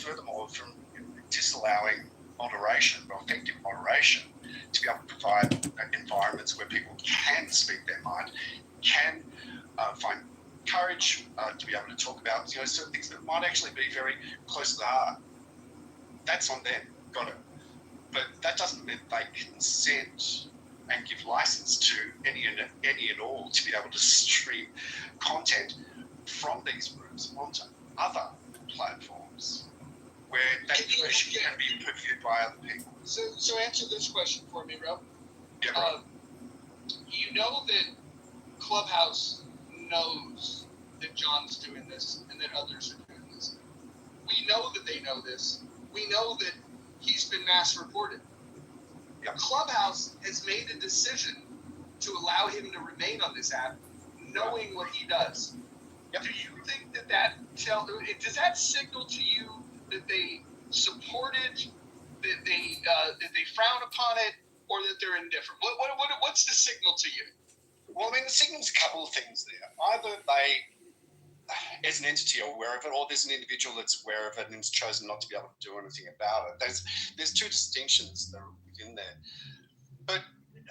furthermore, from disallowing moderation, or effective moderation, to be able to provide environments where people can speak their mind, can find courage to be able to talk about certain things that might actually be very close to the heart. That's on them, got it. But that doesn't mean they consent and give license to any and all to be able to stream content from these rooms onto other platforms where that information can be reviewed by other people. So answer this question for me, Rob. Yeah, right. You know that Clubhouse knows that John's doing this and that others are doing this. We know that they know this. We know that he's been mass reported. Yep. Clubhouse has made a decision to allow him to remain on this app, knowing what he does. Yep. Do you think does that signal to you that they supported, that they frown upon it, or that they're indifferent? What's the signal to you? Well, I mean, the signal's a couple of things there. Either they, as an entity, are aware of it, or there's an individual that's aware of it and has chosen not to be able to do anything about it. There's two distinctions that are within there. But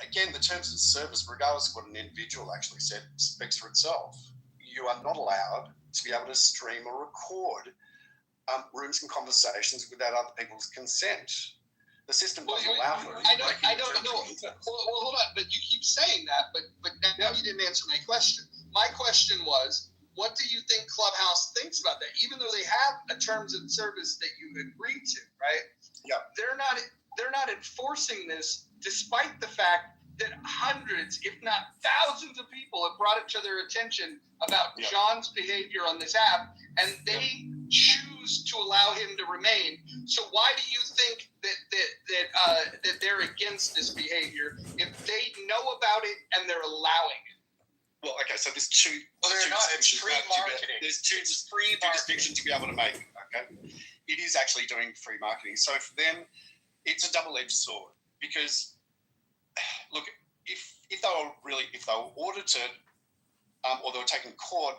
again, the terms of service, regardless of what an individual actually said, speaks for itself. You are not allowed to be able to stream or record rooms and conversations without other people's consent. The system doesn't allow for it. I don't know. Well, hold on. But you keep saying that, but now you didn't answer my question. My question was, what do you think Clubhouse thinks about that? Even though they have a terms of service that you agreed to, right? Yeah. They're not enforcing this, despite the fact that hundreds, if not thousands, of people have brought it to their attention about John's behavior on this app, and they choose to allow him to remain. So why do you think that they're against this behavior if they know about it and they're allowing it? Well, okay, so there's two. Well, they're not. It's free marketing. There's two distinctions to be able to make. Okay, it is actually doing free marketing. So for them, it's a double-edged sword, because look, if they were audited or they were taken to court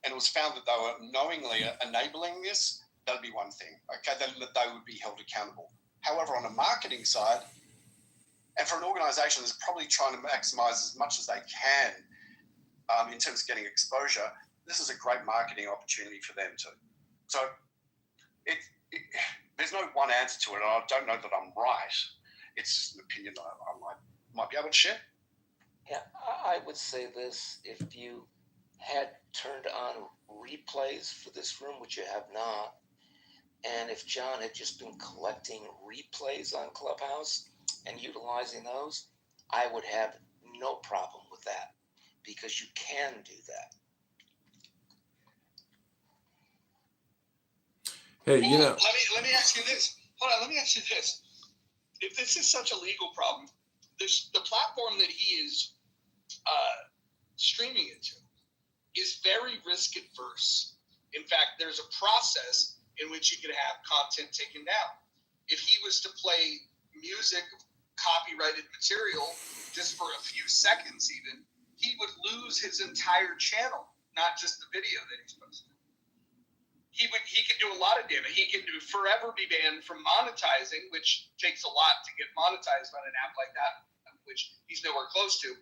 and it was found that they were knowingly enabling this, that'd be one thing. Okay, then they would be held accountable. However, on a marketing side, and for an organisation that's probably trying to maximise as much as they can in terms of getting exposure, this is a great marketing opportunity for them too. So there's no one answer to it, and I don't know that I'm right. It's just an opinion that I might be able to share. Yeah, I would say this: if you had turned on replays for this room, which you have not, and if John had just been collecting replays on Clubhouse and utilizing those, I would have no problem with that, because you can do that. Hey, you know. Let me ask you this. Hold on. Let me ask you this. If this is such a legal problem, the platform that he is streaming into is very risk adverse. In fact, there's a process in which you could have content taken down. If he was to play music, copyrighted material, just for a few seconds even, he would lose his entire channel, not just the video that he's posted. He could do a lot of damage. He could forever be banned from monetizing, which takes a lot to get monetized on an app like that, which he's nowhere close to.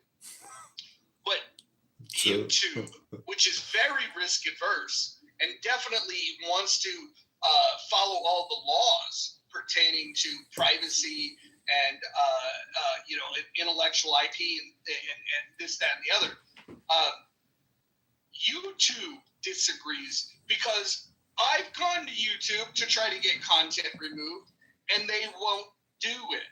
But YouTube, which is very risk adverse and definitely wants to follow all the laws pertaining to privacy and intellectual IP and this, that, and the other. YouTube disagrees, because I've gone to YouTube to try to get content removed, and they won't do it.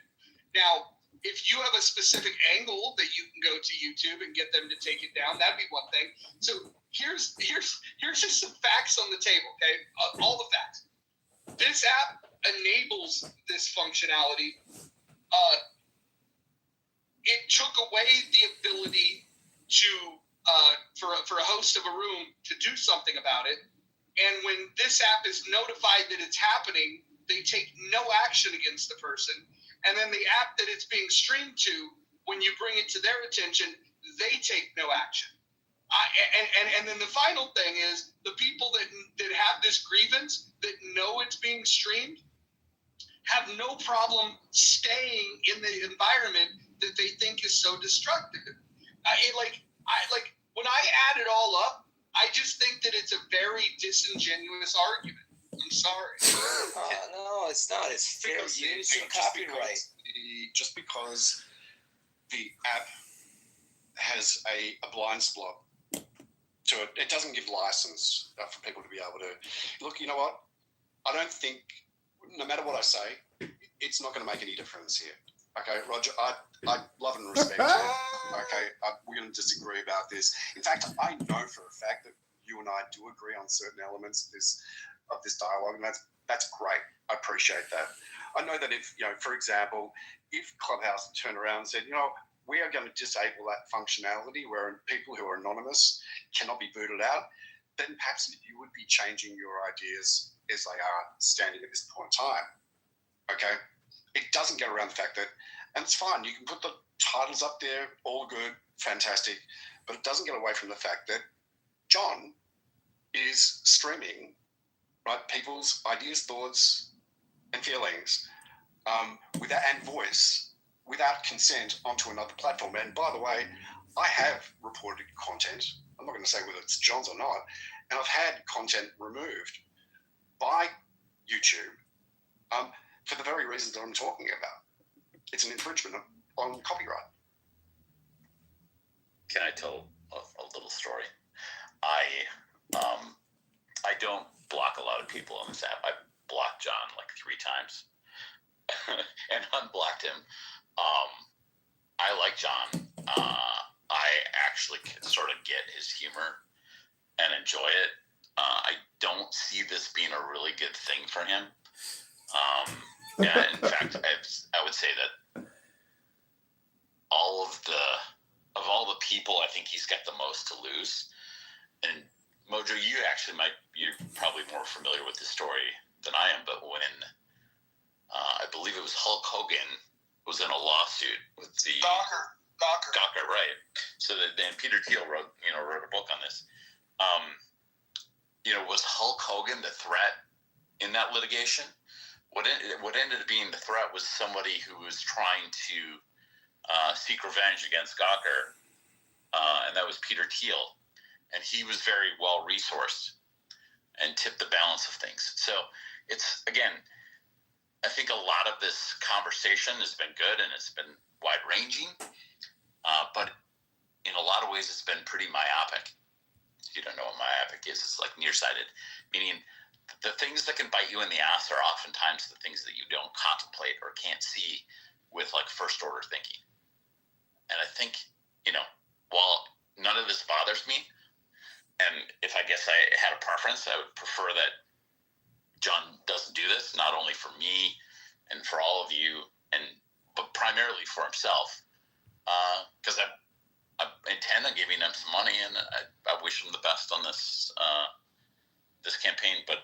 Now, if you have a specific angle that you can go to YouTube and get them to take it down, that'd be one thing. So here's just some facts on the table, okay? All the facts. This app enables this functionality. It took away the ability to for a host of a room to do something about it. And when this app is notified that it's happening, they take no action against the person. And then the app that it's being streamed to, when you bring it to their attention, they take no action. And then the final thing is the people that have this grievance that know it's being streamed have no problem staying in the environment that they think is so destructive. When I add it all up, I just think that it's a very disingenuous argument. I'm sorry. No, it's not. It's fair use and copyright. Just because the app has a blind spot to it, it doesn't give license for people to be able to look. You know what? I don't think, no matter what I say, it's not going to make any difference here. Okay, Roger, I love and respect you. Okay, we're going to disagree about this. In fact, I know for a fact that you and I do agree on certain elements of this dialogue, and that's great. I appreciate that. I know that if, for example, if Clubhouse turned around and said, we are going to disable that functionality where people who are anonymous cannot be booted out, then perhaps you would be changing your ideas as they are standing at this point in time. Okay? It doesn't get around the fact that, and it's fine, you can put the titles up there, all good, fantastic, but it doesn't get away from the fact that John is streaming, right, people's ideas, thoughts, and feelings and voice without consent onto another platform. And by the way, I have reported content. I'm not going to say whether it's John's or not, and I've had content removed by YouTube for the very reasons that I'm talking about. It's an infringement on copyright. Can I tell a little story? I don't block a lot of people on this app. I blocked John like 3 times and unblocked him. I like John. I actually sort of get his humor and enjoy it. I don't see this being a really good thing for him. In fact, I would say that of all the people, I think he's got the most to lose. And Mojo, you're probably more familiar with the story than I am, but when I believe it was Hulk Hogan was in a lawsuit with the Gawker, right? So then Peter Thiel wrote a book on this. Was Hulk Hogan the threat in that litigation? What ended up being the threat was somebody who was trying to seek revenge against Gawker, and that was Peter Thiel, and he was very well resourced and tipped the balance of things. So it's, again, I think a lot of this conversation has been good and it's been wide-ranging, but in a lot of ways it's been pretty myopic. If you don't know what myopic is, it's like nearsighted, meaning the things that can bite you in the ass are oftentimes the things that you don't contemplate or can't see with like first-order thinking. And I think, while none of this bothers me, and if I guess I had a preference, I would prefer that John doesn't do this, not only for me and for all of you, but primarily for himself, because I intend on giving him some money, and I wish him the best on this campaign. But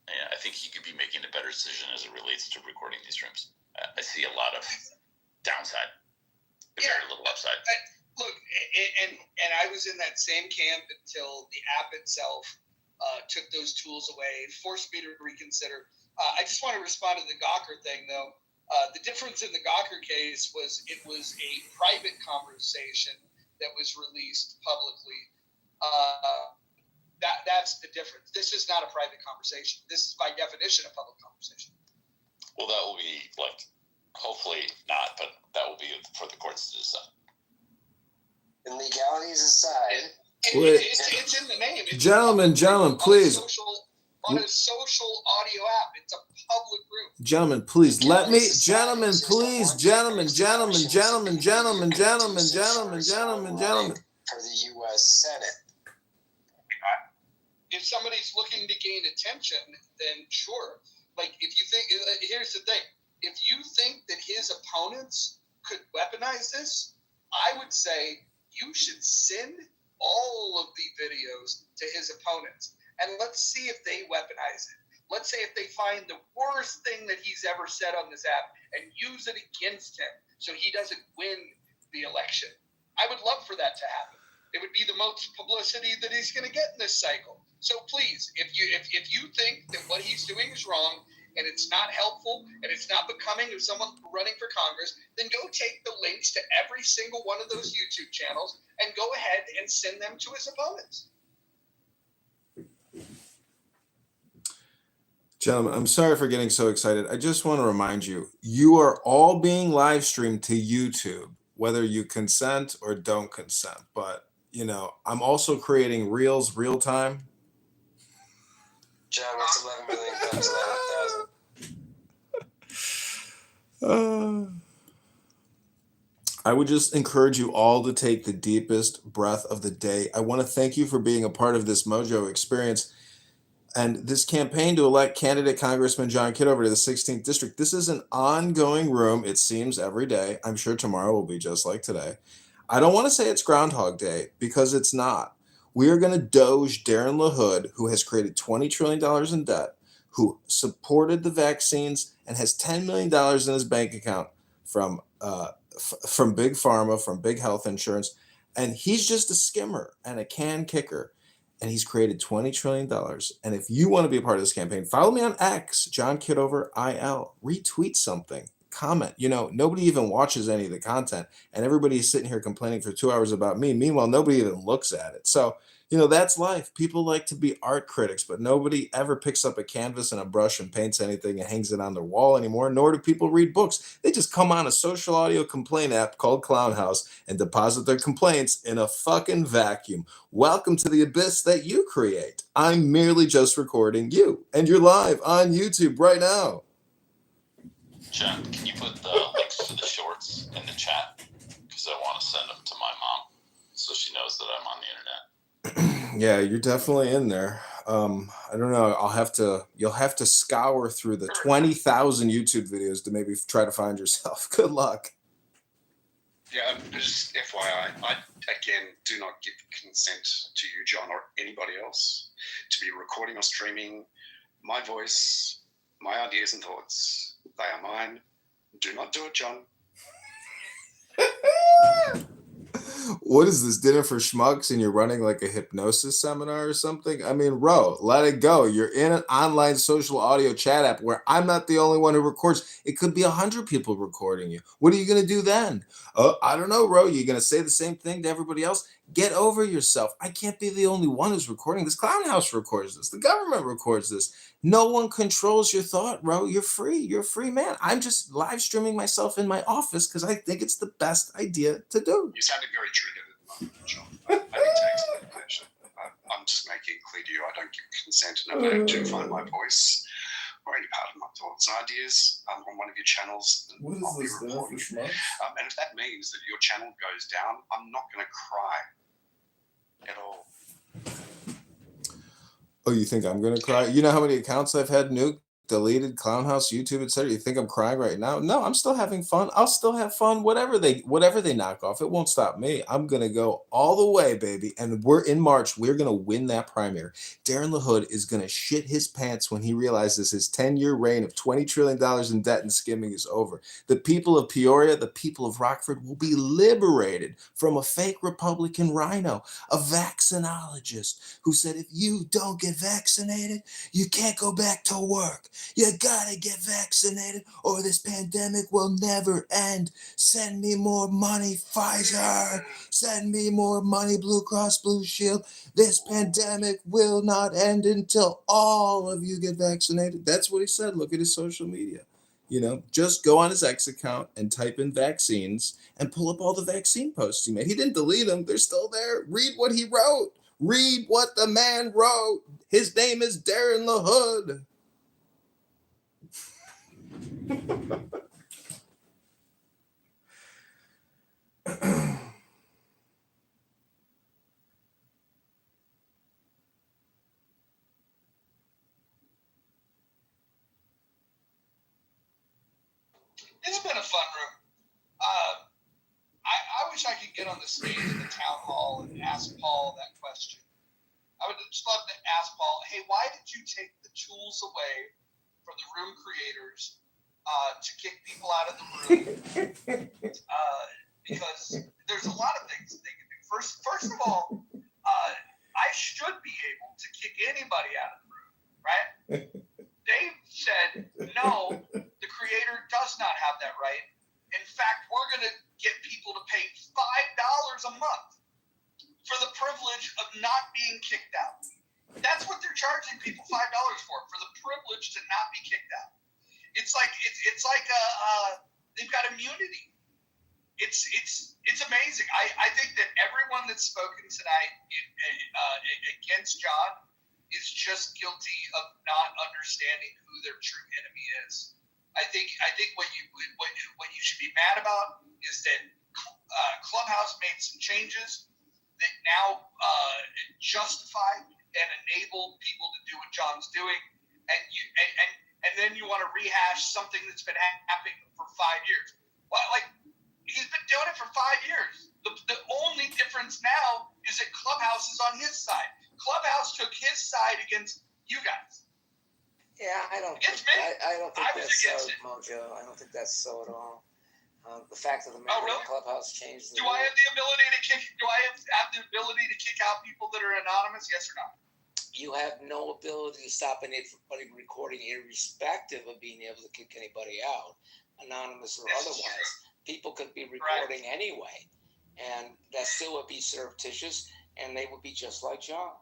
I think he could be making a better decision as it relates to recording these rooms. I see a lot of downside, very little upside. Look, and I was in that same camp until the app itself took those tools away, forced me to reconsider. I just want to respond to the Gawker thing, though. The difference in the Gawker case was it was a private conversation that was released publicly. That's the difference. This is not a private conversation. This is by definition a public conversation. Well, that will be hopefully not, but that will be for the courts to decide. And legalities aside, it's in the name. Gentlemen, please. On a social audio app. It's a public room. Gentlemen, please let me. Gentlemen. For the U.S. Senate. If somebody's looking to gain attention, then sure. Like, if you think, here's the thing. If you think that his opponents could weaponize this, I would say you should send all of the videos to his opponents. And let's see if they weaponize it. Let's say if they find the worst thing that he's ever said on this app and use it against him so he doesn't win the election. I would love for that to happen. It would be the most publicity that he's going to get in this cycle. So please, if you think that what he's doing is wrong and it's not helpful and it's not becoming of someone running for Congress, then go take the links to every single one of those YouTube channels and go ahead and send them to his opponents. Gentlemen, I'm sorry for getting so excited. I just want to remind you, you are all being live streamed to YouTube, whether you consent or don't consent. But, I'm also creating reels real time. John, what's 11 million times 11,000? I would just encourage you all to take the deepest breath of the day. I want to thank you for being a part of this Mojo experience. And this campaign to elect candidate Congressman John Kitover to the 16th District, this is an ongoing room, it seems, every day. I'm sure tomorrow will be just like today. I don't want to say it's Groundhog Day because it's not. We are going to doge Darren LaHood, who has created $20 trillion in debt, who supported the vaccines and has $10 million in his bank account from Big Pharma, from Big Health Insurance. And he's just a skimmer and a can kicker. And he's created $20 trillion. And if you want to be a part of this campaign, follow me on X, John Kitover IL. Retweet something, comment. Nobody even watches any of the content, and everybody is sitting here complaining for 2 hours about me. Meanwhile, nobody even looks at it. So, that's life. People like to be art critics, but nobody ever picks up a canvas and a brush and paints anything and hangs it on their wall anymore, nor do people read books. They just come on a social audio complaint app called Clown House and deposit their complaints in a fucking vacuum. Welcome to the abyss that you create. I'm merely just recording you, and you're live on YouTube right now. Jen, can you put the links to the shorts in the chat? Because I want to send them to my mom so she knows that I'm on the internet. Yeah, you're definitely in there. I don't know. You'll have to scour through the 20,000 YouTube videos to maybe try to find yourself. Good luck. Yeah, just FYI, I again do not give consent to you, John, or anybody else to be recording or streaming my voice, my ideas and thoughts. They are mine. Do not do it, John. What is this, dinner for schmucks, and you're running like a hypnosis seminar or something? I mean, Ro, let it go. You're in an online social audio chat app where I'm not the only one who records. It could be 100 people recording you. What are you going to do then? I don't know, Ro. You're going to say the same thing to everybody else? Get over yourself. I can't be the only one who's recording this. Clown House records this. The government records this. No one controls your thought, Ro. You're free. You're a free man. I'm just live streaming myself in my office because I think it's the best idea to do. You sounded very triggered at the moment, John. I didn't take some information. I'm just making it clear to you I don't give consent, and if I do find my voice or any part of my thoughts and ideas on one of your channels, then I'll be reporting it. And if that means that your channel goes down, I'm not going to cry at all. Oh, you think I'm gonna cry? You know how many accounts I've had nuked, deleted, Clown House, YouTube, etc. You think I'm crying right now? No, I'm still having fun. I'll still have fun. Whatever they knock off, it won't stop me. I'm gonna go all the way, baby. And we're in March. We're gonna win that primary. Darren LaHood is gonna shit his pants when he realizes his 10-year reign of $20 trillion in debt and skimming is over. The people of Peoria, the people of Rockford will be liberated from a fake Republican rhino, a vaccinologist who said, if you don't get vaccinated, you can't go back to work. You gotta get vaccinated or this pandemic will never end. Send me more money, Pfizer. Send me more money, Blue Cross Blue Shield. This pandemic will not end until all of you get vaccinated. That's what he said. Look at his social media. Just go on his X account and type in vaccines and pull up all the vaccine posts he made. He didn't delete them. They're still there. Read what he wrote. Read what the man wrote. His name is Darren LaHood. It's been a fun room. I wish I could get on the stage of the town hall and ask Paul that question. I would just love to ask Paul, hey, why did you take the tools away from the room creators to kick people out of the room? Because there's a lot of things they can do First of all, I should be able to kick anybody out of the room, right? Dave said, no, the creator does not have that right. In fact, we're going to get people to pay $5 a month for the privilege of not being kicked out. That's what they're charging people $5 for the privilege to not be kicked out. It's like they've got immunity. It's amazing. I think that everyone that's spoken tonight against John is just guilty of not understanding who their true enemy is. I think what you should be mad about is that Clubhouse made some changes that now justify and enable people to do what John's doing, and then you want to rehash something that's been happening for 5 years. Well, like. He's been doing it for 5 years. The only difference now is that Clubhouse is on his side. Clubhouse took his side against you guys. Yeah, I don't think that's so, Mojo. I don't think that's so at all. The fact of the matter, really? Clubhouse changed the Do I have the ability to kick? Do I have the ability to kick out people that are anonymous? Yes or no? You have no ability to stop anybody recording, irrespective of being able to kick anybody out, anonymous or otherwise. People could be recording anyway, and that still would be surreptitious, and they would be just like John.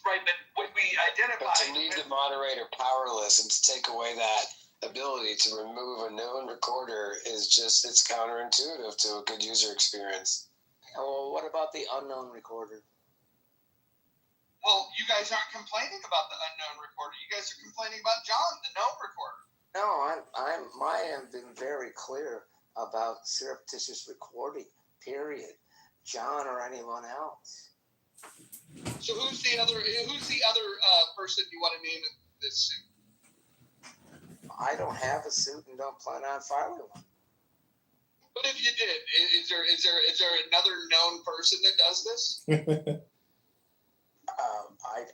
Right, but when we identify... But to leave the moderator powerless and to take away that ability to remove a known recorder is just, it's counterintuitive to a good user experience. Well, what about the unknown recorder? Well, you guys aren't complaining about the unknown recorder. You guys are complaining about John, the known recorder. No, I have been very clear about surreptitious recording, period. John or anyone else. So who's the other person you want to name in this suit? I don't have a suit and don't plan on filing one. But if you did, is there another known person that does this?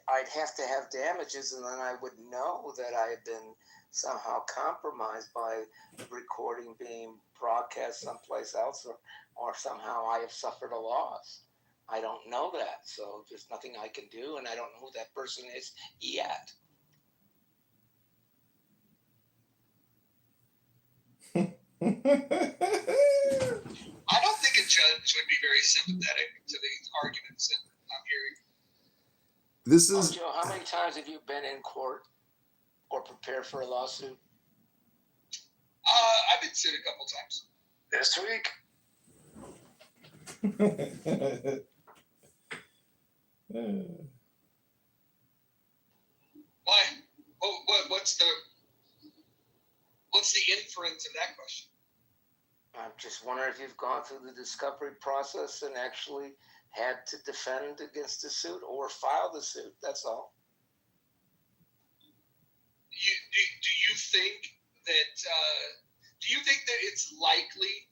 I'd have to have damages, and then I would know that I had been somehow compromised by the recording being broadcast someplace else, or somehow I have suffered a loss. I don't know that, so there's nothing I can do, and I don't know who that person is yet. I don't think a judge would be very sympathetic to these arguments that I'm hearing. This is... Joe, how many times have you been in court or prepared for a lawsuit? I've been sued a couple times. This week? Why? What's the inference of that question? I'm just wondering if you've gone through the discovery process and actually had to defend against the suit or file the suit. That's all. Do you think that it's likely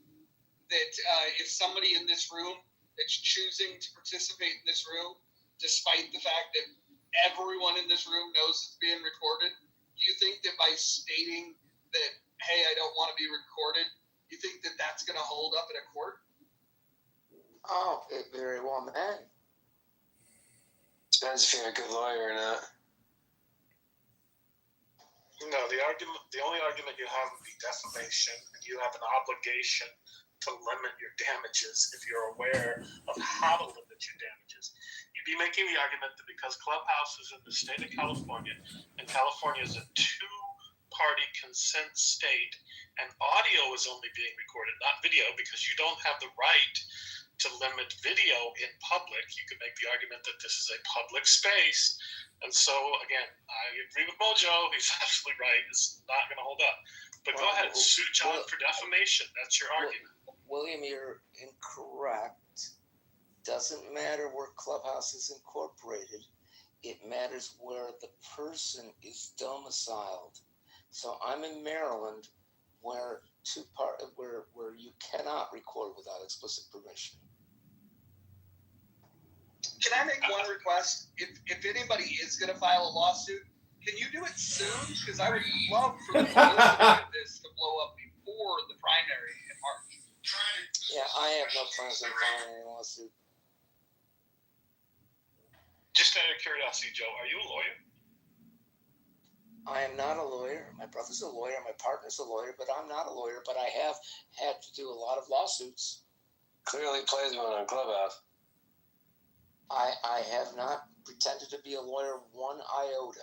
that if somebody in this room that's choosing to participate in this room, despite the fact that everyone in this room knows it's being recorded, do you think that by stating that, hey, I don't want to be recorded, you think that that's going to hold up in a court? Oh, it very well may. Depends if you're a good lawyer or not. No, the only argument you have would be defamation, and you have an obligation to limit your damages if you're aware of how to limit your damages. You'd be making the argument that because Clubhouse is in the state of California, and California is a two-party consent state, and audio is only being recorded, not video, because you don't have the right to limit video in public. You could make the argument that this is a public space. And so, again, I agree with Mojo. He's absolutely right. It's not going to hold up. But go ahead and sue John for defamation. That's your argument. William, you're incorrect. Doesn't matter where Clubhouse is incorporated. It matters where the person is domiciled. So I'm in Maryland, where you cannot record without explicit permission. Can I make one request? If anybody is going to file a lawsuit, can you do it soon? Because I would love for the publicity of this to blow up before the primary in March. Yeah, I have no plans on filing any lawsuit. Just out of curiosity, Joe, are you a lawyer? I am not a lawyer. My brother's a lawyer. My partner's a lawyer, but I'm not a lawyer. But I have had to do a lot of lawsuits. Clearly plays one on Clubhouse. I have not pretended to be a lawyer one iota.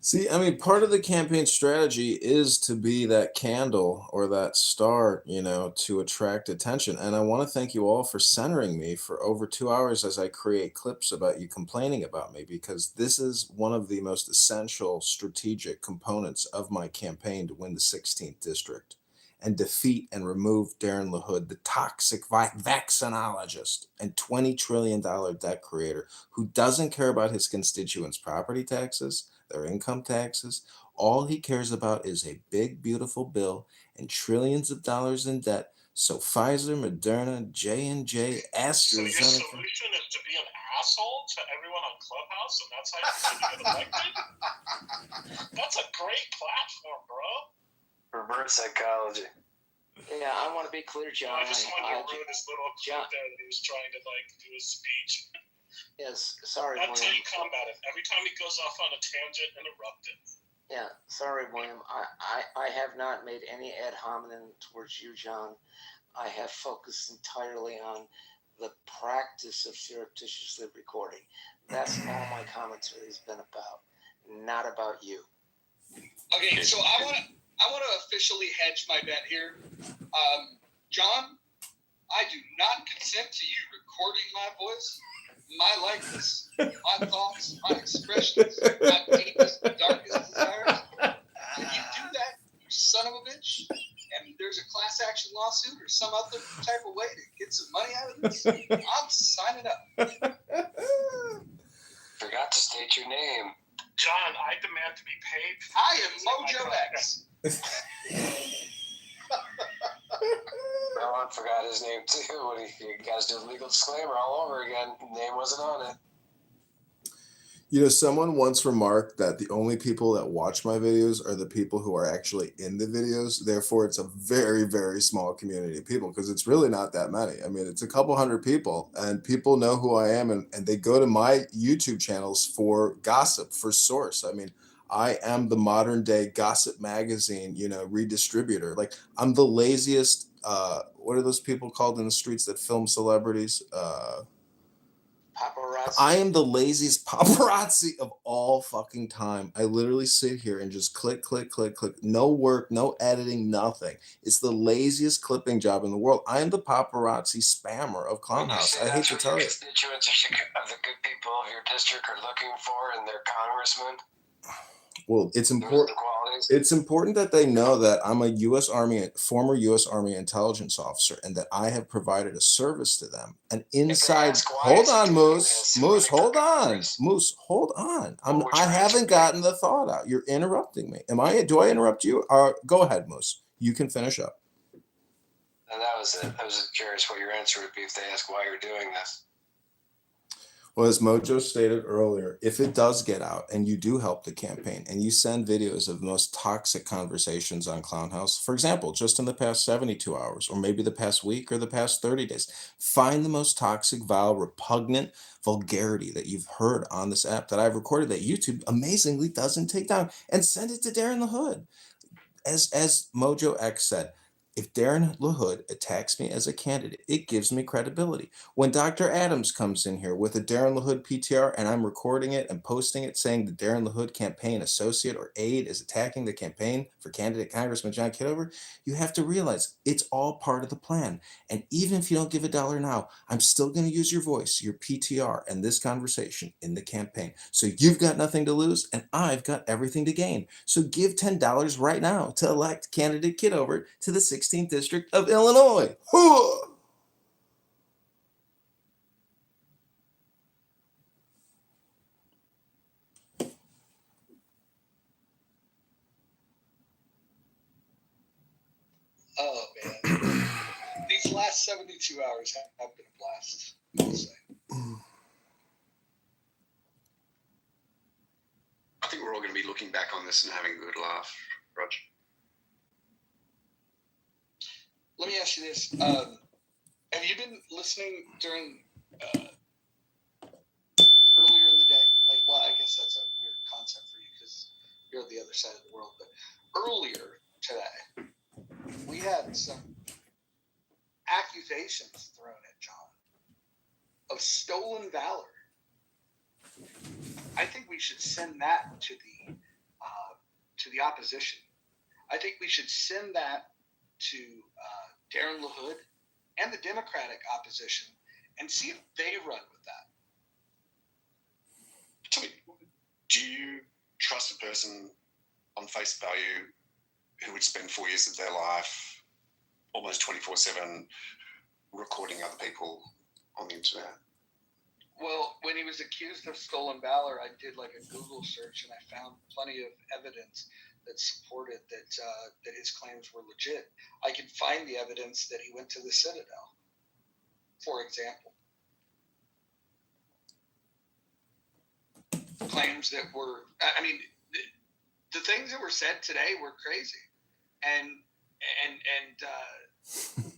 See, I mean, part of the campaign strategy is to be that candle or that star, to attract attention. And I want to thank you all for centering me for over 2 hours as I create clips about you complaining about me, because this is one of the most essential strategic components of my campaign to win the 16th district and defeat and remove Darren LaHood, the toxic vaccinologist and $20 trillion debt creator who doesn't care about his constituents' property taxes, their income taxes. All he cares about is a big, beautiful bill and trillions of dollars in debt. So Pfizer, Moderna, J&J, So your AstraZeneca. solution is to be an asshole to everyone on Clubhouse, and that's how you're going to get elected? That's a great platform, bro. Reverse psychology. Yeah, I want to be clear, John. I just wanted to ruin his little clip John, there that he was trying to do a speech. yes, sorry, That's how William. you combat it. Every time he goes off on a tangent, interrupt it. Yeah, sorry, William. I have not made any ad hominem towards you, John. I have focused entirely on the practice of surreptitiously recording. That's all my commentary has been about, not about you. Okay, so I want to officially hedge my bet here. John, I do not consent to you recording my voice, my likeness, my thoughts, my expressions, my deepest, darkest desires. If you do that, you son of a bitch, and there's a class action lawsuit or some other type of way to get some money out of this, I'm signing up. Forgot to state your name. John, I demand to be paid. I am Mojo X. Ron forgot his name too. When he guys do the legal disclaimer all over again. Name wasn't on it. Someone once remarked that the only people that watch my videos are the people who are actually in the videos. Therefore, it's a very, very small community of people, because it's really not that many. I mean, it's a couple hundred people, and people know who I am, and they go to my YouTube channels for gossip, for source. I mean, I am the modern day gossip magazine, redistributor. Like, I'm the laziest, what are those people called in the streets that film celebrities? Paparazzi. I am the laziest paparazzi of all fucking time. I literally sit here and just click, click, click, click. No work, no editing, nothing. It's the laziest clipping job in the world. I am the paparazzi spammer of Clownhouse. I hate to tell you. Constituents of the good people of your district are looking for in their congressman. Well, it's important. It's important that they know that I'm a former U.S. Army intelligence officer, and that I have provided a service to them. And inside, hold on, Moose, hold on. I haven't gotten the thought out. You're interrupting me. Do I interrupt you? Go ahead, Moose. You can finish up. And that was it. I was just curious what your answer would be if they ask why you're doing this. Well, as Mojo stated earlier, if it does get out and you do help the campaign and you send videos of the most toxic conversations on Clownhouse, for example, just in the past 72 hours, or maybe the past week or the past 30 days, find the most toxic, vile, repugnant vulgarity that you've heard on this app that I've recorded that YouTube amazingly doesn't take down, and send it to Darren LaHood. As Mojo X said, if Darren LaHood attacks me as a candidate, it gives me credibility. When Dr. Adams comes in here with a Darren LaHood PTR and I'm recording it and posting it saying the Darren LaHood campaign associate or aide is attacking the campaign for candidate Congressman John Kitover, you have to realize it's all part of the plan. And even if you don't give $1 now, I'm still going to use your voice, your PTR, and this conversation in the campaign. So you've got nothing to lose and I've got everything to gain. So give $10 right now to elect candidate Kitover to the 16th District of Illinois. Oh man, these last 72 hours have been a blast, I'll say. back on this and having a good laugh, Roger. Let me ask you this: have you been listening during earlier in the day? Like, well, I guess that's a weird concept for you because you're on the other side of the world. But earlier today, we had some accusations thrown at John of stolen valor. I think we should send that to the opposition. I think we should send that to Darren LaHood and the Democratic opposition and see if they run with that. Tell me, do you trust a person on face value who would spend 4 years of their life almost 24/7 recording other people on the internet? Well, when he was accused of stolen valor, I did like a Google search and I found plenty of evidence that supported that his claims were legit. I could find the evidence that he went to the Citadel, for example. Claims that were, I mean, the things that were said today were crazy. And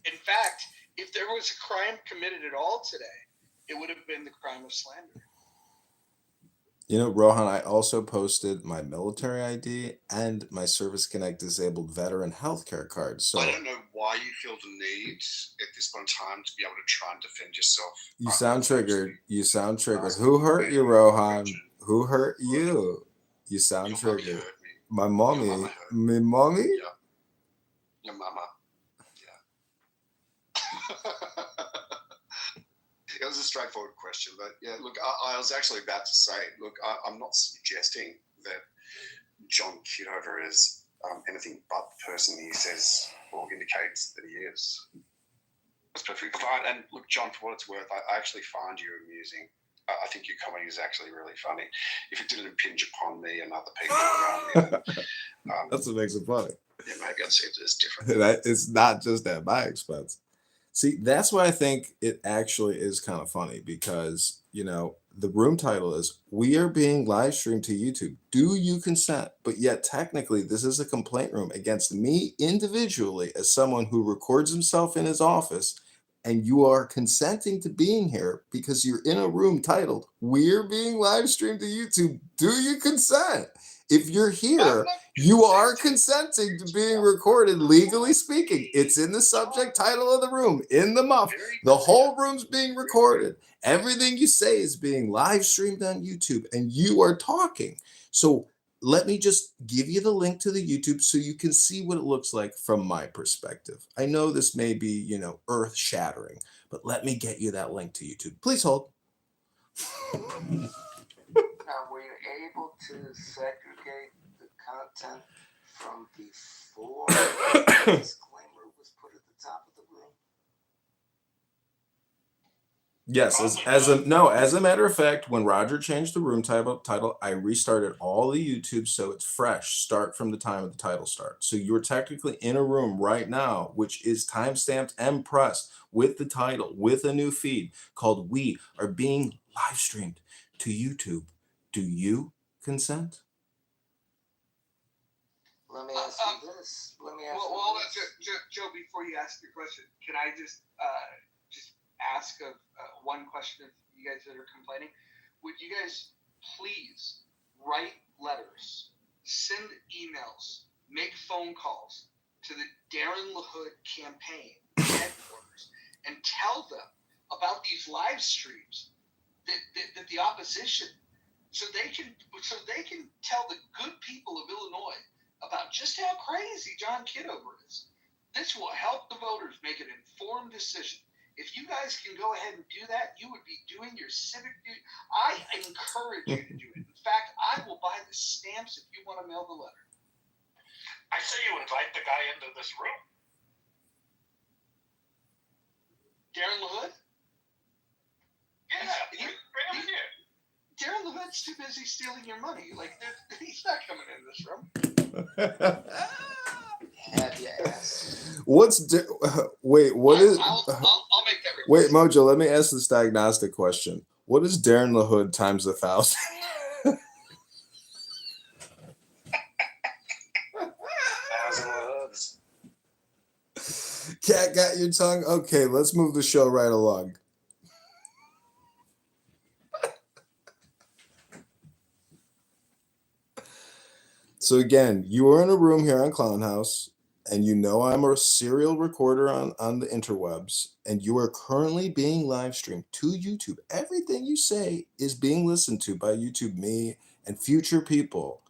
in fact, if there was a crime committed at all today, it would have been the crime of slander. You know, Rohan, I also posted my military ID and my Service Connect disabled veteran healthcare card. So I don't know why you feel the need at this point in time to be able to try and defend yourself. you sound triggered. You sound triggered. Who hurt you, Rohan? Who hurt you? You sound Your mummy triggered. hurt me. My Your mommy. mama hurt. My mommy? Yeah. Your mama. Yeah. It was a straightforward question, but yeah, look, I was actually about to say, look, I'm not suggesting that John Kitover is anything but the person he says or indicates that he is. That's perfectly fine. And look, John, for what it's worth, I actually find you amusing. I think your comedy is actually really funny. If it didn't impinge upon me and other people around me, That's what makes it funny. yeah, maybe I'd say it is different. It's not just at my expense. See, that's why I think it actually is kind of funny because, you know, the room title is "We are being live streamed to YouTube. Do you consent?" But yet, technically, this is a complaint room against me individually as someone who records himself in his office, and you are consenting to being here because you're in a room titled "We're being live streamed to YouTube. Do you consent?" If you're here, you are consenting to being recorded, legally speaking. It's in the subject title of the room, in the muff. The whole room's being recorded. Everything you say is being live streamed on YouTube, and you are talking. So let me just give you the link to the YouTube so you can see what it looks like from my perspective. I know this may be, you know, earth shattering, but let me get you that link to YouTube. Please hold. Now, were you able to segregate the content from before the disclaimer was put at the top of the room? Yes, as a matter of fact, when Roger changed the room title, I restarted all the YouTube so it's fresh. Start from the time of the title start. So you're technically in a room right now, which is timestamped and pressed with the title, with a new feed called "We Are Being Live Streamed to YouTube. Do you consent?" Let me ask you this. Joe, before you ask your question, can I just ask one question of you guys that are complaining? Would you guys please write letters, send emails, make phone calls to the Darren LaHood campaign headquarters and tell them about these live streams that the opposition, so they can tell the good people of Illinois about just how crazy John Kitover is. This will help the voters make an informed decision. If you guys can go ahead and do that, you would be doing your civic duty. I encourage you to do it. In fact, I will buy the stamps if you want to mail the letter. I say you invite the guy into this room. Darren LaHood? Yeah, bring him in here. Darren LaHood's too busy stealing your money. Like, he's not coming in this room. Have you asked? Wait, what is... I'll make that request. Wait, Mojo, let me ask this diagnostic question. What is Darren LaHood times 1,000? Cat got your tongue? Okay, let's move the show right along. So again, you are in a room here on Clown House, and you know I'm a serial recorder on the interwebs, and you are currently being live streamed to YouTube. Everything you say is being listened to by YouTube, me, and future people.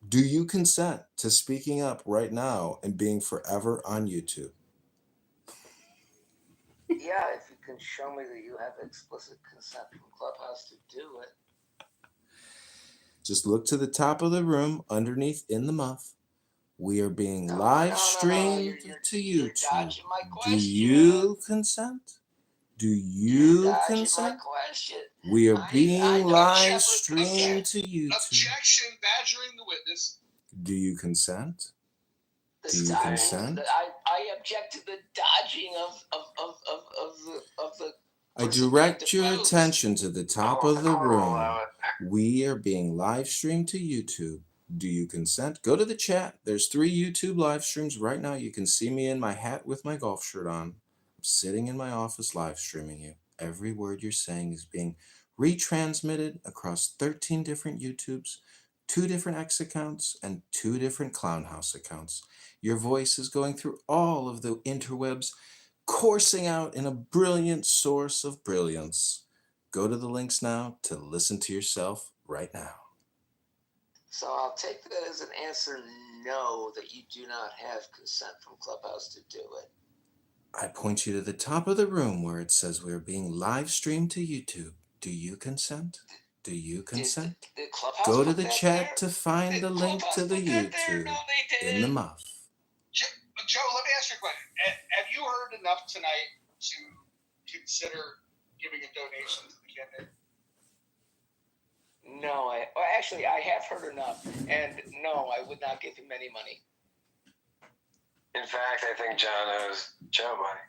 Do you consent to speaking up right now and being forever on YouTube? Yeah, if you can show me that you have explicit consent from Clubhouse to do it. Just look to the top of the room underneath in the muff. We are being live streamed to You're YouTube. dodging my Do question. you consent? Do you You're dodging consent? my question. We are I being don't live shepherd streamed to YouTube. Objection, badgering the witness. Do you consent? The Do you dodging- consent? I object to the dodging of the. I person direct being your deposed. attention to the top of the I'll room. allow it. We are being live streamed to YouTube. Do you consent? Go to the chat. There's 3 YouTube live streams right now. You can see me in my hat with my golf shirt on. I'm sitting in my office live streaming you. Every word you're saying is being retransmitted across 13 different YouTubes, 2 different X accounts, and 2 different Clown House accounts. Your voice is going through all of the interwebs, coursing out in a brilliant source of brilliance. Go to the links now to listen to yourself right now. So I'll take that as an answer no, that you do not have consent from Clubhouse to do it. I point you to the top of the room where it says we're being live streamed to YouTube. Do you consent? Do you consent? Did Clubhouse Go to put the that chat there? to find Did the link Clubhouse to the put that there? YouTube No, they in the didn't. muff. Joe, let me ask you a question. Have you heard enough tonight to consider giving a donation to the campaign? No, actually, I have heard enough, and no, I would not give him any money. In fact, I think John owes Joe money.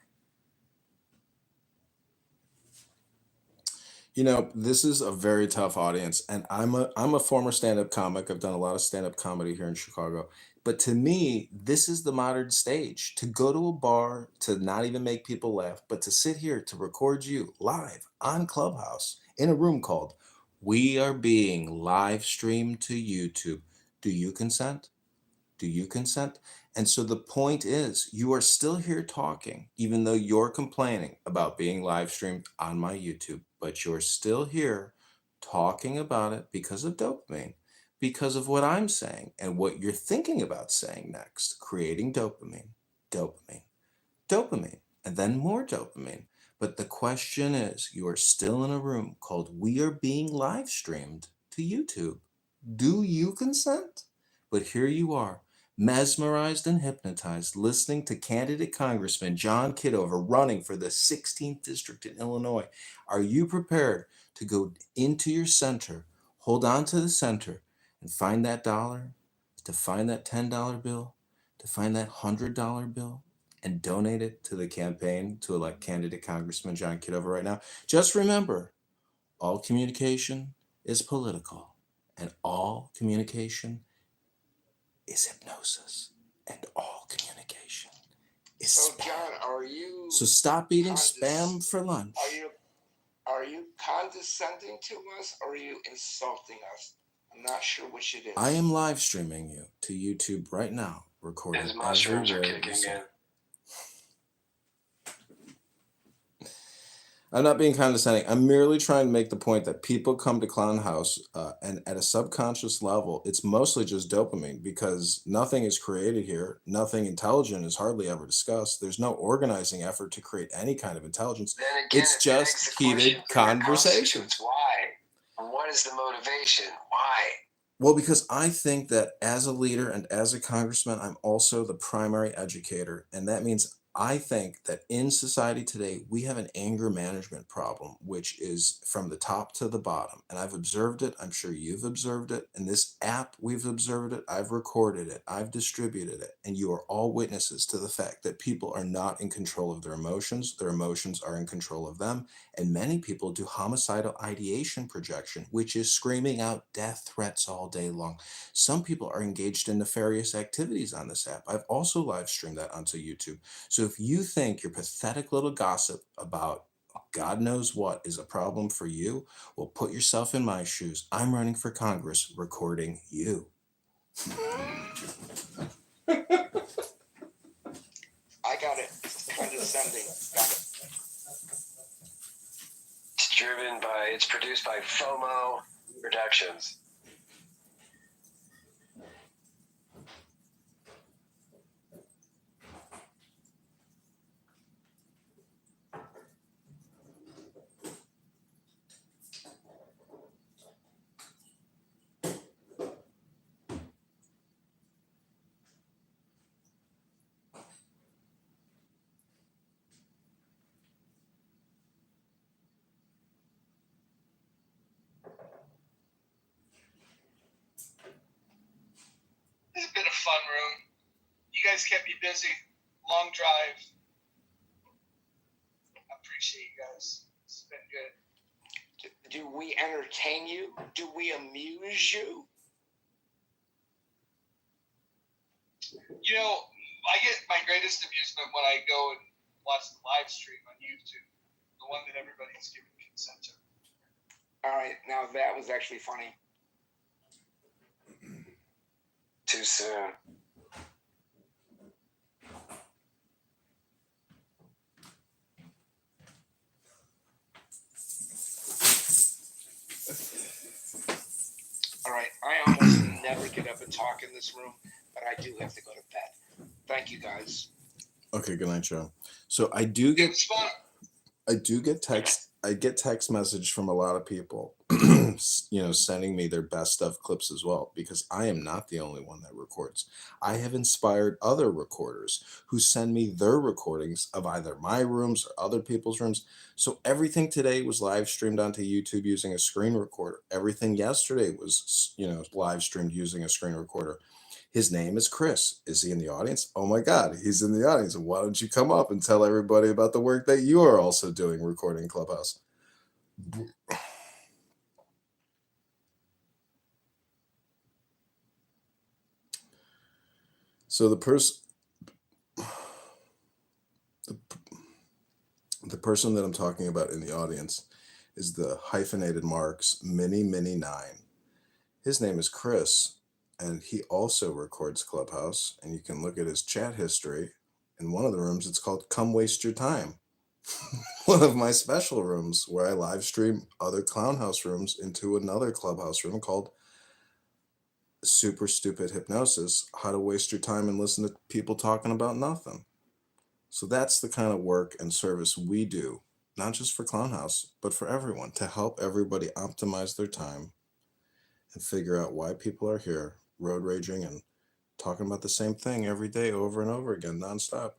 You know, this is a very tough audience, and I'm a former stand-up comic. I've done a lot of stand-up comedy here in Chicago. But to me, this is the modern stage. To go to a bar, to not even make people laugh, but to sit here to record you live on Clubhouse in a room called We Are Being Live Streamed to YouTube. Do you consent? Do you consent? And so the point is, you are still here talking, even though you're complaining about being live streamed on my YouTube, but you're still here talking about it because of dopamine, because of what I'm saying and what you're thinking about saying next, creating dopamine, dopamine, dopamine, and then more dopamine. But the question is, you are still in a room called We Are Being Live Streamed to YouTube. Do you consent? But here you are, mesmerized and hypnotized, listening to candidate Congressman John Kitover running for the 16th district in Illinois. Are you prepared to go into your center, hold on to the center, and find that dollar, to find that $10 bill, to find that $100 bill, and donate it to the campaign to elect candidate Congressman John Kitover right now? Just remember, all communication is political, and all communication is hypnosis, and all communication is So, spam. John, are you? So stop eating spam for lunch. Are you condescending to us, or are you insulting us? I'm not sure which it is. I am live streaming you to YouTube right now, recording His every mushrooms are word you kicking say. in. I'm not being condescending. I'm merely trying to make the point that people come to Clown House, and at a subconscious level, it's mostly just dopamine, because nothing is created here. Nothing intelligent is hardly ever discussed. There's no organizing effort to create any kind of intelligence. Then again, It's it just begs the heated question for your conversation. constituents, why? What is the motivation? Why? Well, because I think that as a leader and as a congressman, I'm also the primary educator. And that means I think that in society today, we have an anger management problem, which is from the top to the bottom. And I've observed it. I'm sure you've observed it. In this app, we've observed it. I've recorded it. I've distributed it. And you are all witnesses to the fact that people are not in control of their emotions. Their emotions are in control of them. And many people do homicidal ideation projection, which is screaming out death threats all day long. Some people are engaged in nefarious activities on this app. I've also live streamed that onto YouTube. So if you think your pathetic little gossip about God knows what is a problem for you, well, put yourself in my shoes. I'm running for Congress recording you. I got it. Condescending. Got it. It's produced by FOMO Productions. This has been a fun room. You guys kept me busy. Long drive. I appreciate you guys. It's been good. Do we entertain you? Do we amuse you? You know, I get my greatest amusement when I go and watch the live stream on YouTube, the one that everybody's giving consent to. All right, now that was actually funny. Too soon. All right, I almost never get up and talk in this room, but I do have to go to bed. Thank you, guys. Okay, good night, Joe. So I do It get was fun. I get text message from a lot of people, sending me their best of clips as well, because I am not the only one that records. I have inspired other recorders who send me their recordings of either my rooms or other people's rooms. So everything today was live streamed onto YouTube using a screen recorder. Everything yesterday was, live streamed using a screen recorder. His name is Chris. Is he in the audience? Oh my God, he's in the audience. Why don't you come up and tell everybody about the work that you are also doing recording Clubhouse? So the person that I'm talking about in the audience is the hyphenated marks Mini 9. His name is Chris, and he also records Clubhouse, and you can look at his chat history. In one of the rooms, it's called Come Waste Your Time. One of my special rooms where I live stream other clown house rooms into another Clubhouse room called Super Stupid Hypnosis, How to Waste Your Time and Listen to People Talking About Nothing. So that's the kind of work and service we do, not just for Clown House, but for everyone, to help everybody optimize their time and figure out why people are here, road raging and talking about the same thing every day over and over again, nonstop.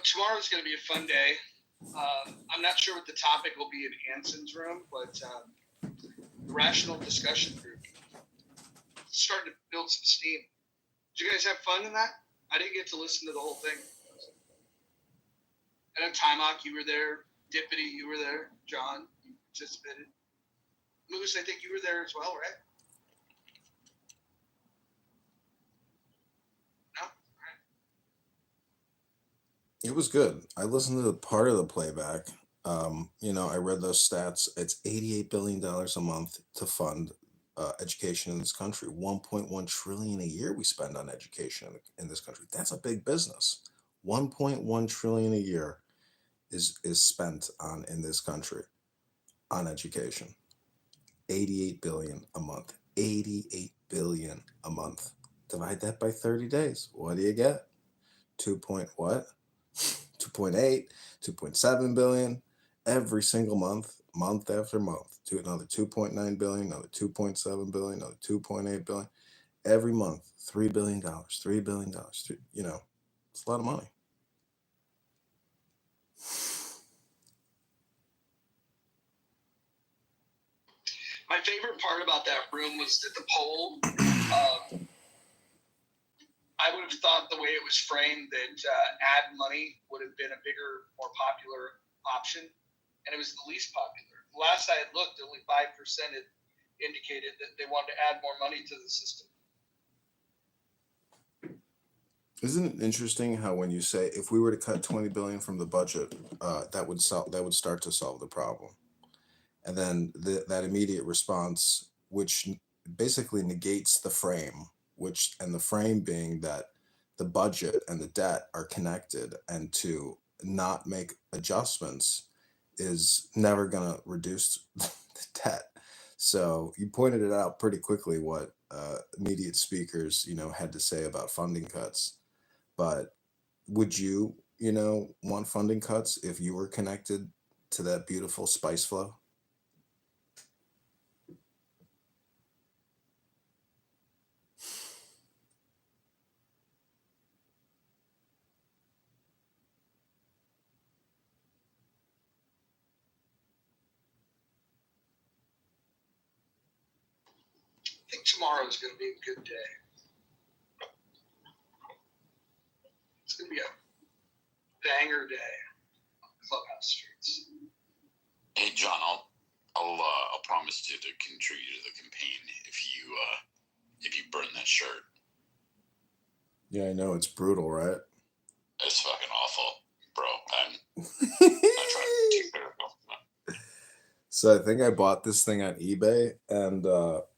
Tomorrow's going to be a fun day. I'm not sure what the topic will be in Anson's room, but the Rational Discussion Group is starting to build some steam. Did you guys have fun in that? I didn't get to listen to the whole thing. And then Timok, you were there. Dippity, you were there. John, you participated. Moose, I think you were there as well, right? No? All right. It was good. I listened to part of the playback. I read those stats. It's $88 billion a month to fund education in this country. 1.1 trillion a year we spend on education in this country. That's a big business. 1.1 trillion a year is spent on in this country on education. 88 billion a month. 88 billion a month. Divide that by 30 days. What do you get? 2.8, 2.7 billion every single month after month, to another 2.9 billion, another 2.7 billion, another 2.8 billion every month. $3 billion. It's a lot of money. My favorite part about that room was that the poll, I would have thought the way it was framed that ad money would have been a bigger, more popular option. and it was the least popular. Last I had looked, only 5% had indicated that they wanted to add more money to the system. Isn't it interesting how when you say if we were to cut 20 billion from the budget, that would start to solve the problem, and then that immediate response, which basically negates the frame, and the frame being that the budget and the debt are connected, and to not make adjustments is never going to reduce the debt. So you pointed it out pretty quickly what immediate speakers had to say about funding cuts. But would you want funding cuts if you were connected to that beautiful spice flow? I think tomorrow is going to be a good day. It's going to be a banger day on Clubhouse streets. Hey, John, I'll promise to contribute to the campaign if you burn that shirt. Yeah, I know, it's brutal, right? It's fucking awful, bro. I'm not trying to be too critical. So I think I bought this thing on eBay, and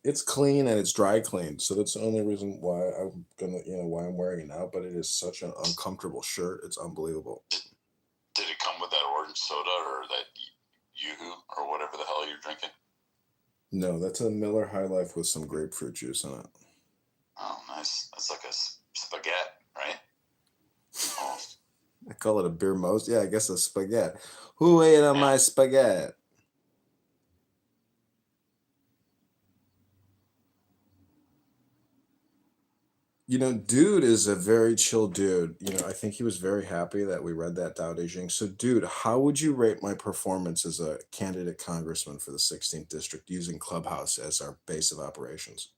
it's clean and it's dry cleaned. So that's the only reason why why I'm wearing it now. But it is such an uncomfortable shirt. It's unbelievable. Did it come with that orange soda or that Yoo-hoo or whatever the hell you're drinking? No, that's a Miller High Life with some grapefruit juice in it. Oh, nice. That's like a spaghetti, right? Oh. I call it a beer most. Yeah, I guess a spaghetti. Who ate on my spaghetti? Dude is a very chill dude. I think he was very happy that we read that Dao De Jing. So, dude, how would you rate my performance as a candidate congressman for the 16th district using Clubhouse as our base of operations?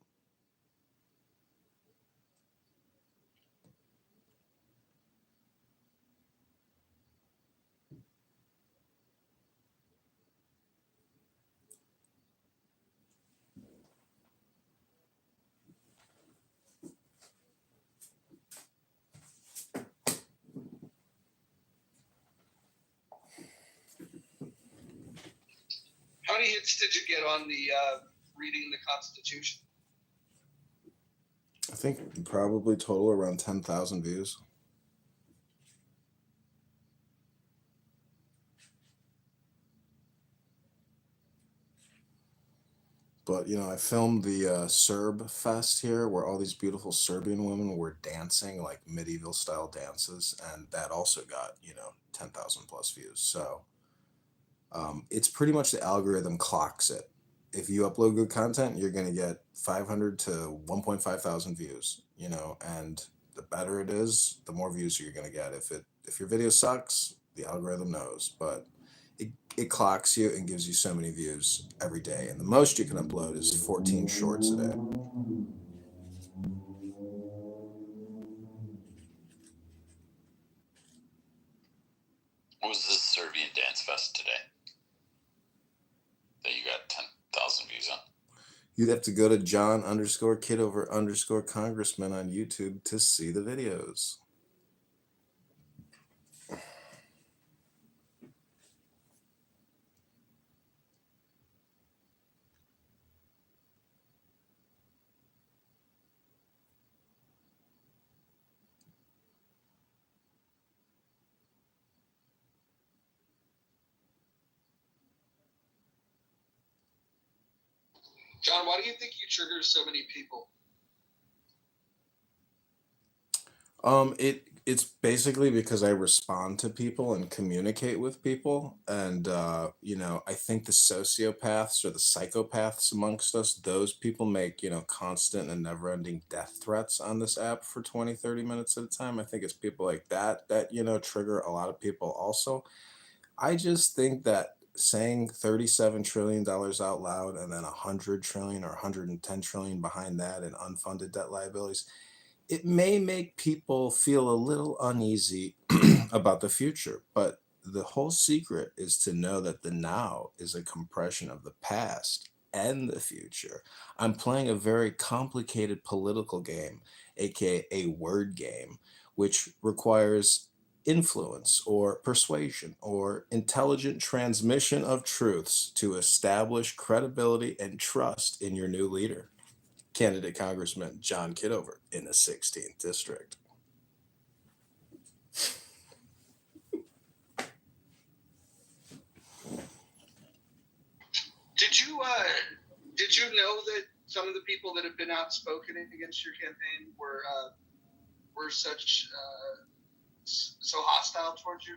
How many hits did you get on the reading the Constitution? I think probably total around 10,000 views. But, I filmed the Serb Fest here where all these beautiful Serbian women were dancing like medieval style dances. And that also got, 10,000 plus views. So it's pretty much the algorithm clocks it. If you upload good content, you're going to get 500 to 1.5 thousand views, and the better it is, the more views you're going to get. If your video sucks, the algorithm knows, but it clocks you and gives you so many views every day. And the most you can upload is 14 shorts a day. What was this Serbian dance fest today that you got 10,000 views on? You'd have to go to John_Kitover_Congressman on YouTube to see the videos. John, why do you think you trigger so many people? It's basically because I respond to people and communicate with people, and I think the sociopaths or the psychopaths amongst us, those people make constant and never-ending death threats on this app for 20, 30 minutes at a time. I think it's people like that trigger a lot of people also. I just think that saying $37 trillion out loud and then 100 trillion or 110 trillion behind that in unfunded debt liabilities, it may make people feel a little uneasy about the future. But the whole secret is to know that the now is a compression of the past and the future. I'm playing a very complicated political game, aka a word game, which requires influence or persuasion or intelligent transmission of truths to establish credibility and trust in your new leader, candidate Congressman John Kitover in the 16th district. Did you know that some of the people that have been outspoken against your campaign were such so hostile towards you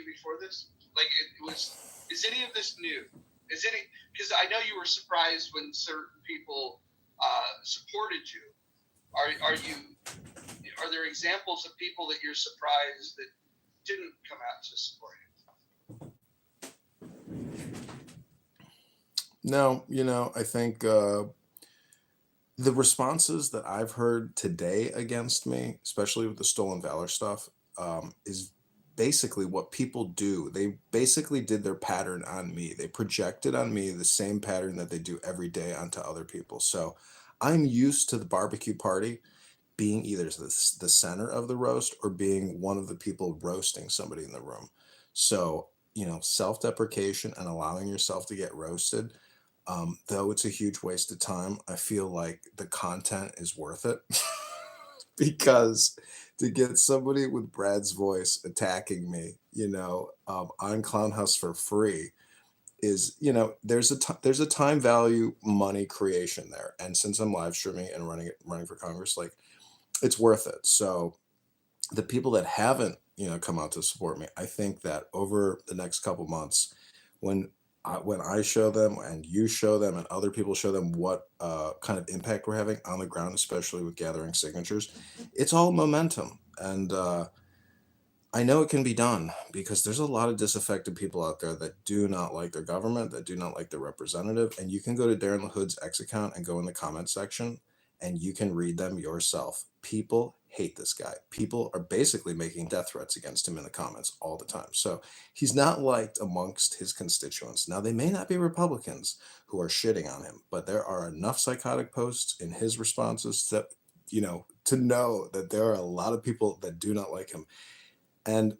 before this? Like it was. Is any of this new? Is any? Because I know you were surprised when certain people supported you. Are there examples of people that you're surprised that didn't come out to support you? No, I think the responses that I've heard today against me, especially with the stolen valor stuff, is basically what people do. They basically did their pattern on me. They projected on me the same pattern that they do every day onto other people. So I'm used to the barbecue party being either the center of the roast or being one of the people roasting somebody in the room. So, self-deprecation and allowing yourself to get roasted, though it's a huge waste of time, I feel like the content is worth it. Because to get somebody with Brad's voice attacking me, on Clown House for free is, there's a time value money creation there. And since I'm live streaming and running for Congress, like, it's worth it. So the people that haven't, come out to support me, I think that over the next couple months, when I show them and you show them and other people show them what kind of impact we're having on the ground, especially with gathering signatures, it's all momentum. And I know it can be done because there's a lot of disaffected people out there that do not like their government, that do not like their representative. And you can go to Darren LaHood's X account and go in the comment section and you can read them yourself. People hate this guy. People are basically making death threats against him in the comments all the time. So he's not liked amongst his constituents. Now, they may not be Republicans who are shitting on him, but there are enough psychotic posts in his responses to, to know that there are a lot of people that do not like him. And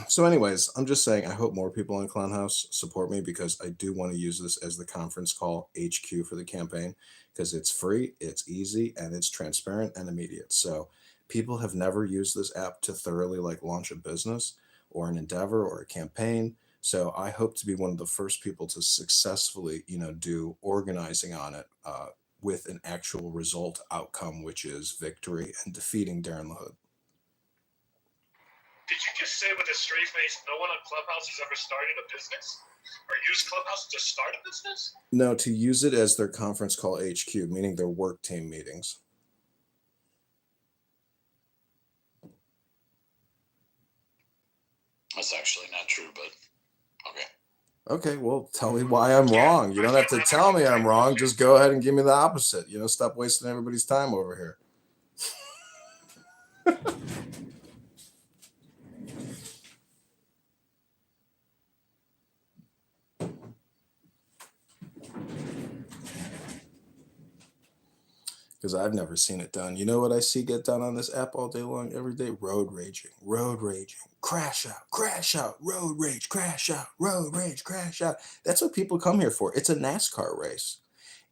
so anyways, I'm just saying, I hope more people on Clown House support me because I do want to use this as the conference call HQ for the campaign because it's free, it's easy, and it's transparent and immediate. So people have never used this app to thoroughly launch a business or an endeavor or a campaign. So I hope to be one of the first people to successfully, do organizing on it with an actual result outcome, which is victory and defeating Darren LaHood. Did you just say with a straight face, no one on Clubhouse has ever started a business? Or used Clubhouse to start a business? No, to use it as their conference call HQ, meaning their work team meetings. That's actually not true, but okay. Okay, well, tell me why I'm wrong. You don't have to tell me I'm wrong. Just go ahead and give me the opposite. Stop wasting everybody's time over here. Because I've never seen it done. You know what I see get done on this app all day long, every day? Road raging, crash out, road rage, crash out, road rage, crash out. That's what people come here for. It's a NASCAR race.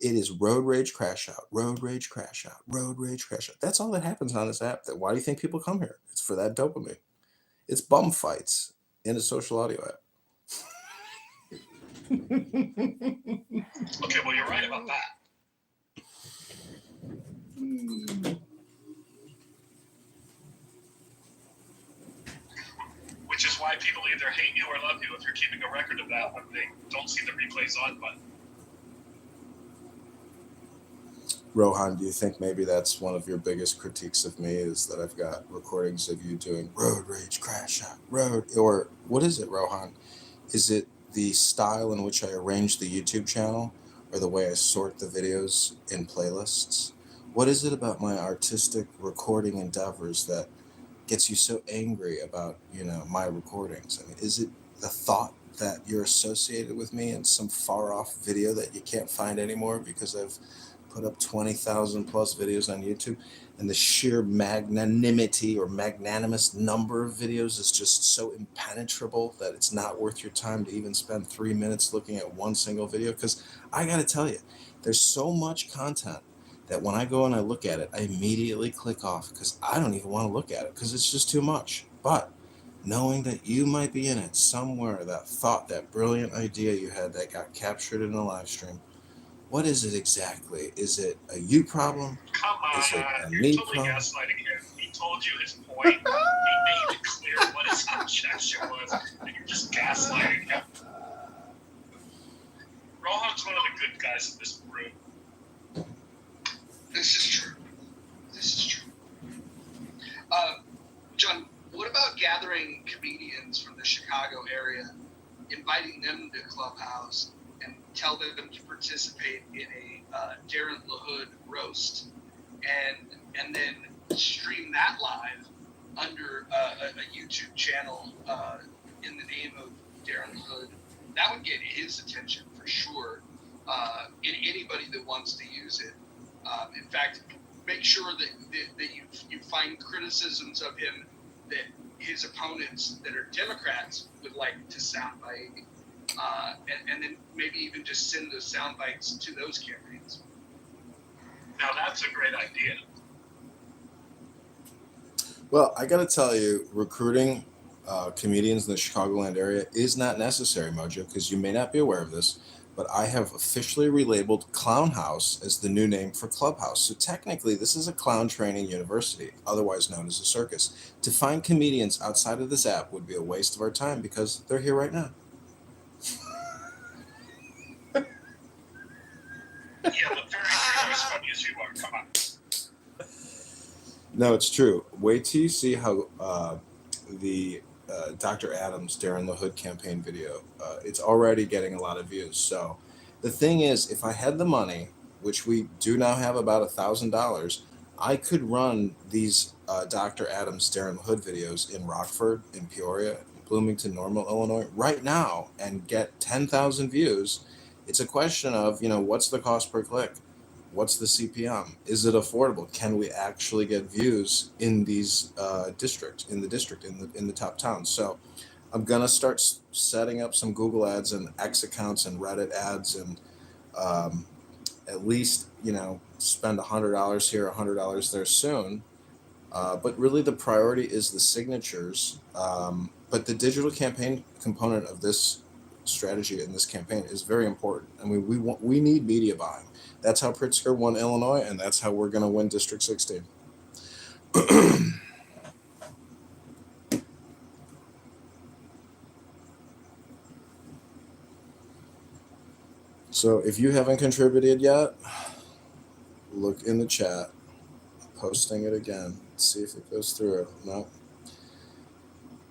It is road rage, crash out, road rage, crash out, road rage, crash out. That's all that happens on this app. Why do you think people come here? It's for that dopamine. It's bum fights in a social audio app. Okay, well, you're right about that. Which is why people either hate you or love you if you're keeping a record of that when they don't see the replays on button. Rohan, do you think maybe that's one of your biggest critiques of me is that I've got recordings of you doing road rage, crash out, or what is it, Rohan? Is it the style in which I arrange the YouTube channel or the way I sort the videos in playlists? What is it about my artistic recording endeavors that gets you so angry about, my recordings? I mean, is it the thought that you're associated with me in some far off video that you can't find anymore because I've put up 20,000 plus videos on YouTube, and the sheer magnanimity or magnanimous number of videos is just so impenetrable that it's not worth your time to even spend 3 minutes looking at one single video? Because I got to tell you, there's so much content that when I go and I look at it, I immediately click off because I don't even want to look at it because it's just too much. But knowing that you might be in it somewhere, that thought, that brilliant idea you had that got captured in a live stream, what is it exactly? Is it a you problem? Come on, Is it a you're me totally problem? gaslighting him. He told you his point. He made it clear what his objection was, and you're just gaslighting him. Rohan's one of the good guys in this room. This is true. This is true. John, what about gathering comedians from the Chicago area, inviting them to Clubhouse, and tell them to participate in a Darren LaHood roast, and then stream that live under a YouTube channel in the name of Darren LaHood? That would get his attention for sure. And anybody that wants to use it. In fact, make sure that you find criticisms of him that his opponents that are Democrats would like to soundbite, and then maybe even just send those sound bites to those campaigns. Now that's a great idea. Well, I got to tell you, recruiting comedians in the Chicagoland area is not necessary, Mojo, because you may not be aware of this, but I have officially relabeled Clown House as the new name for Clubhouse. So technically, this is a clown training university, otherwise known as a circus. To find comedians outside of this app would be a waste of our time because they're here right now. Yeah, but very few as funny as you are. Come on. No, it's true. Wait till you see how the Dr. Adams, Darren LaHood campaign video, it's already getting a lot of views. So the thing is, if I had the money, which we do now have about $1,000, I could run these Dr. Adams, Darren LaHood videos in Rockford, in Peoria, Bloomington, Normal, Illinois, right now and get 10,000 views. It's a question of, what's the cost per click? What's the CPM? Is it affordable? Can we actually get views in these in the top towns? So I'm gonna start setting up some Google ads and X accounts and Reddit ads, and at least spend $100 here, $100 there soon. But really, the priority is the signatures. But the digital campaign component of this strategy in this campaign is very important. I mean, we need media buying. That's how Pritzker won Illinois, and that's how we're going to win District 16. So if you haven't contributed yet, look in the chat. I'm posting it again. See if it goes through. No.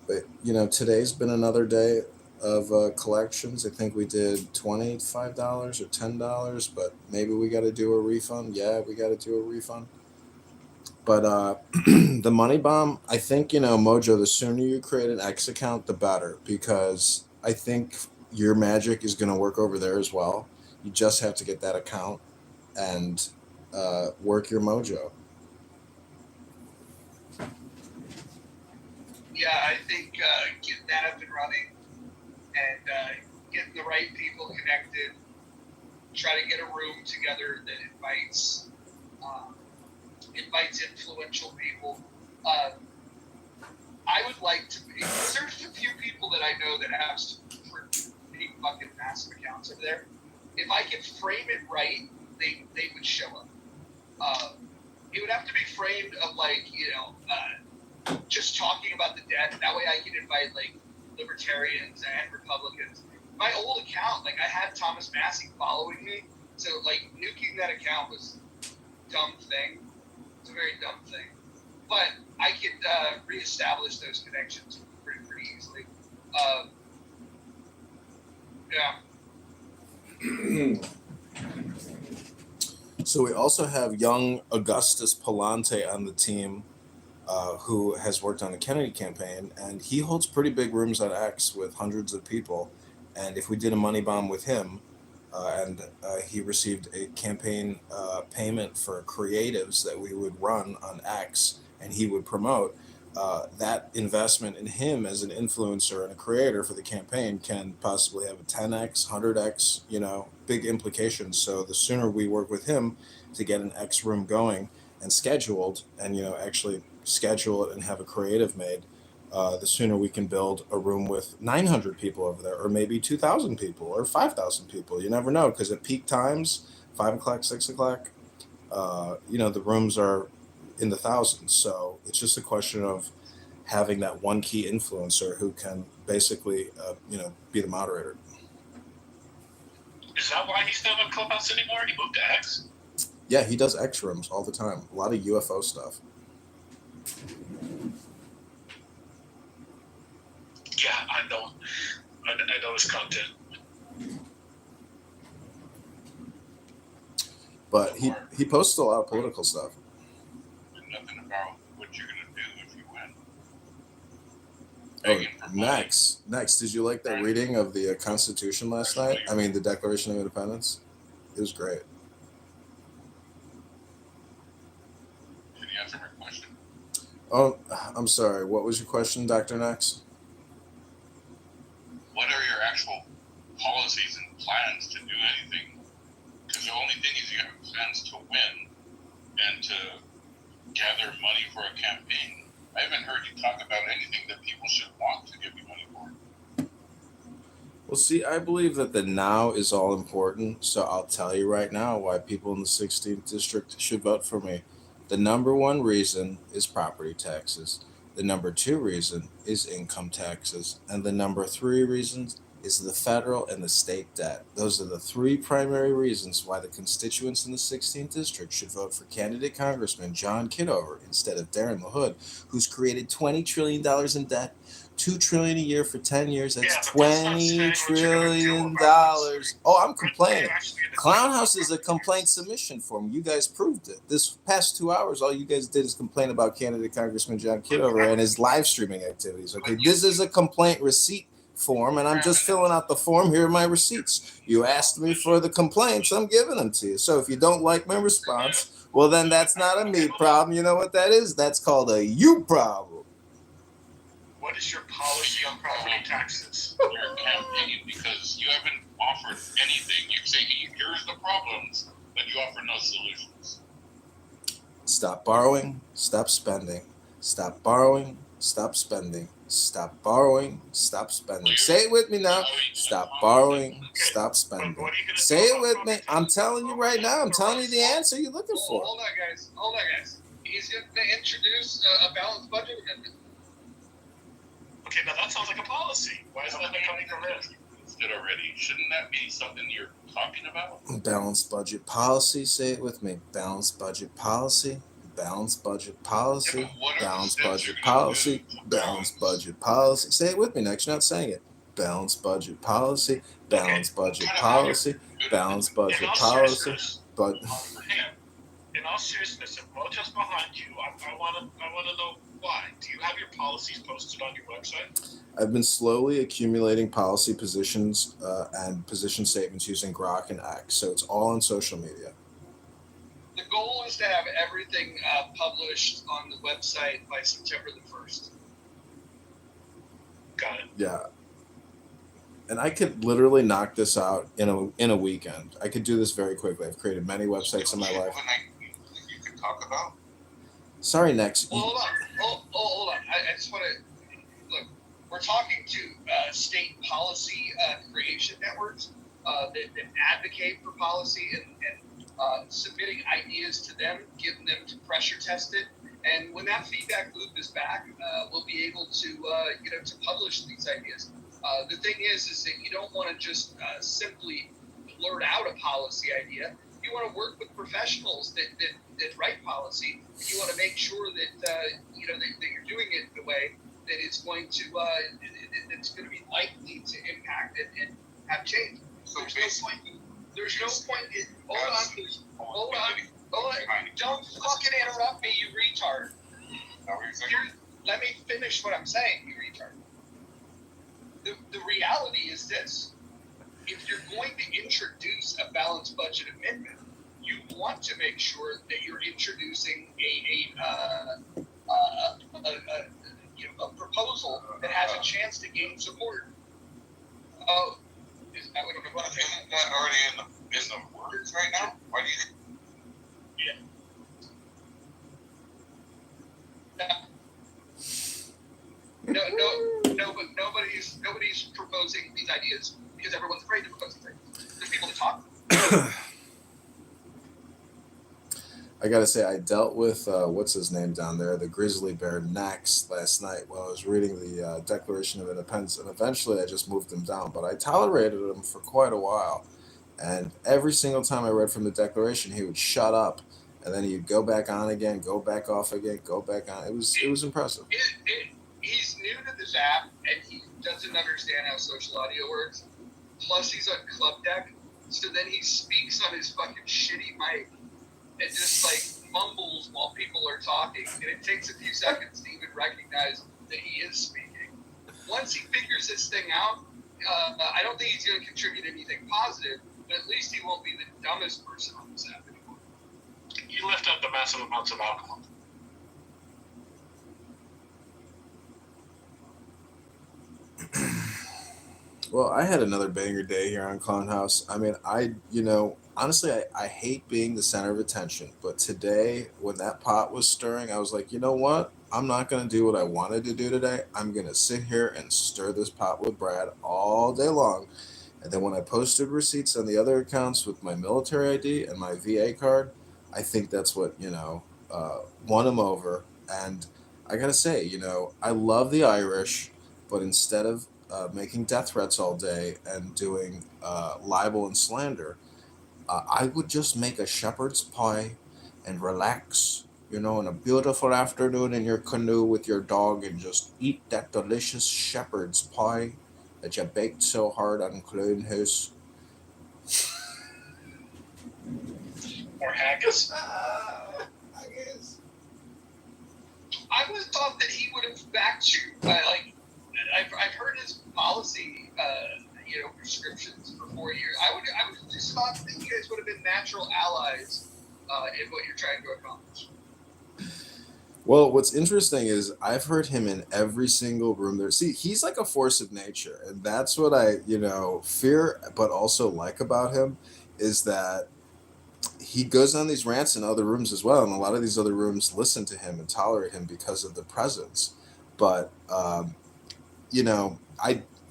But, today's been another day of collections. I think we did $25 or $10, but maybe we got to do a refund. Yeah, we got to do a refund. But the money bomb, I think, Mojo, the sooner you create an X account, the better, because I think your magic is going to work over there as well. You just have to get that account and work your mojo. Yeah, I think getting that up and running and getting the right people connected, try to get a room together that invites influential people. I would like to be. There's a few people that I know that have some pretty fucking massive accounts over there. If I could frame it right, they would show up. It would have to be framed of just talking about the debt. That way I could invite libertarians and Republicans. My old account, I had Thomas Massey following me, so nuking that account was a dumb thing. It's a very dumb thing. But I could reestablish those connections pretty easily. Yeah. So we also have young Augustus Palante on the team. who has worked on the Kennedy campaign, and he holds pretty big rooms on X with hundreds of people. And if we did a money bomb with him, and he received a campaign payment for creatives that we would run on X and he would promote, that investment in him as an influencer and a creator for the campaign can possibly have a 10x, 100x, big implications. So the sooner we work with him to get an X room going and scheduled, and actually schedule it and have a creative made, the sooner we can build a room with 900 people over there, or maybe 2,000 people, or 5,000 people. You never know, because at peak times, 5 o'clock, 6 o'clock, the rooms are in the thousands. So it's just a question of having that one key influencer who can basically, be the moderator. Is that why he's not on Clubhouse anymore? He moved to X? Yeah, he does X rooms all the time. A lot of UFO stuff. Yeah, I know his content. But he posts a lot of political stuff. Nothing about what you're gonna do if you win. Next, did you like that reading of the Constitution last night? I mean, the Declaration of Independence? It was great. Can you answer my question? Oh, I'm sorry. What was your question, Dr. Nex? What are your actual policies and plans to do anything? Because the only thing is you have plans to win and to gather money for a campaign. I haven't heard you talk about anything that people should want to give you money for. Well, see, I believe that the now is all important, so I'll tell you right now why people in the 16th district should vote for me. The number one reason is property taxes. The number two reason is income taxes. And the number three reasons is the federal and the state debt. Those are the three primary reasons why the constituents in the 16th district should vote for candidate Congressman John Kitover instead of Darren LaHood, who's created $20 trillion in debt, $2 trillion a year for 10 years. That's $20 trillion. Oh, I'm complaining. Clown House is a complaint submission form. You guys proved it. This past 2 hours, all you guys did is complain about candidate Congressman John Kitover and his live streaming activities. Okay, this is a complaint receipt form, and I'm just filling out the form. Here are my receipts. You asked me for the complaints, I'm giving them to you. So if you don't like my response, well, then that's not a me problem. You know what that is? That's called a you problem. What is your policy on property taxes? Your campaign, because you haven't offered anything. You say, here's the problems, but you offer no solutions. Stop borrowing, stop spending. Stop borrowing, stop spending. Stop borrowing, stop spending. Say it with me now. Stop borrowing, stop spending. Say it with me. I'm telling you right now. I'm telling you the answer you're looking for. Hold on, guys. He's going to introduce a balanced budget amendment. Okay, now that sounds like a policy. Why isn't that coming from him? It already. Shouldn't that be something you're talking about? Balanced budget policy. Say it with me. Balanced budget policy. Balanced budget policy. Yeah, balanced budget policy. Balanced budget policy. Say it with me next. You're not saying it. Balanced budget policy. Balanced budget policy. Balanced budget policy. But in all seriousness, if Mojo's behind you, I want to know why. Do you have your policies posted on your website? I've been slowly accumulating policy positions and position statements using Grok and X, so it's all on social media. The goal is to have everything published on the website by September the 1st. Got it. Yeah. And I could literally knock this out in a weekend. I could do this very quickly. I've created many websites in my life. You can talk about? Sorry, Nex. Well, hold on. I just want to look. We're talking to state policy creation networks that advocate for policy and submitting ideas to them, getting them to pressure test it. And when that feedback loop is back, we'll be able to to publish these ideas. The thing is that you don't want to just simply blurt out a policy idea. You want to work with professionals that write policy. You want to make sure that that you're doing it in a way that it's going to it's going to be likely to impact it and have change. So there's no point. Hold on. Don't fucking interrupt me, you retard. Let me finish what I'm saying, you retard. The reality is this. If you're going to introduce a balanced budget amendment, you want to make sure that you're introducing a proposal that has a chance to gain support. Oh, is that what it was? Isn't that already in the words right now? Why do you? But nobody's proposing these ideas because everyone's afraid to propose these ideas. There's people that talk. I gotta say, I dealt with what's his name down there, the grizzly bear next last night while I was reading the Declaration of Independence, and eventually I just moved him down. But I tolerated him for quite a while, and every single time I read from the Declaration, he would shut up, and then he'd go back on again, go back off again, go back on. It was impressive. He's new to this app, and he doesn't understand how social audio works. Plus, he's on Club Deck, so then he speaks on his fucking shitty mic and just like mumbles while people are talking, and it takes a few seconds to even recognize that he is speaking. Once he figures this thing out, I don't think he's going to contribute anything positive, but at least he won't be the dumbest person on this app anymore. You lift up the massive amounts of alcohol. Well, I had another banger day here on Clown House. I mean, honestly, I hate being the center of attention. But today, when that pot was stirring, I was like, you know what? I'm not going to do what I wanted to do today. I'm going to sit here and stir this pot with Brad all day long. And then when I posted receipts on the other accounts with my military ID and my VA card, I think that's what, won him over. And I got to say, I love the Irish, but instead of making death threats all day and doing libel and slander, I would just make a shepherd's pie and relax, in a beautiful afternoon in your canoe with your dog and just eat that delicious shepherd's pie that you baked so hard on Clown House. Or haggis. Haggis. I would have thought that he would have backed you. I've heard his policy, prescriptions for 4 years. I would have just thought that you guys would have been natural allies in what you're trying to accomplish. Well, what's interesting is I've heard him in every single room there. See, he's like a force of nature, and that's what I, fear but also like about him is that he goes on these rants in other rooms as well, and a lot of these other rooms listen to him and tolerate him because of the presence. But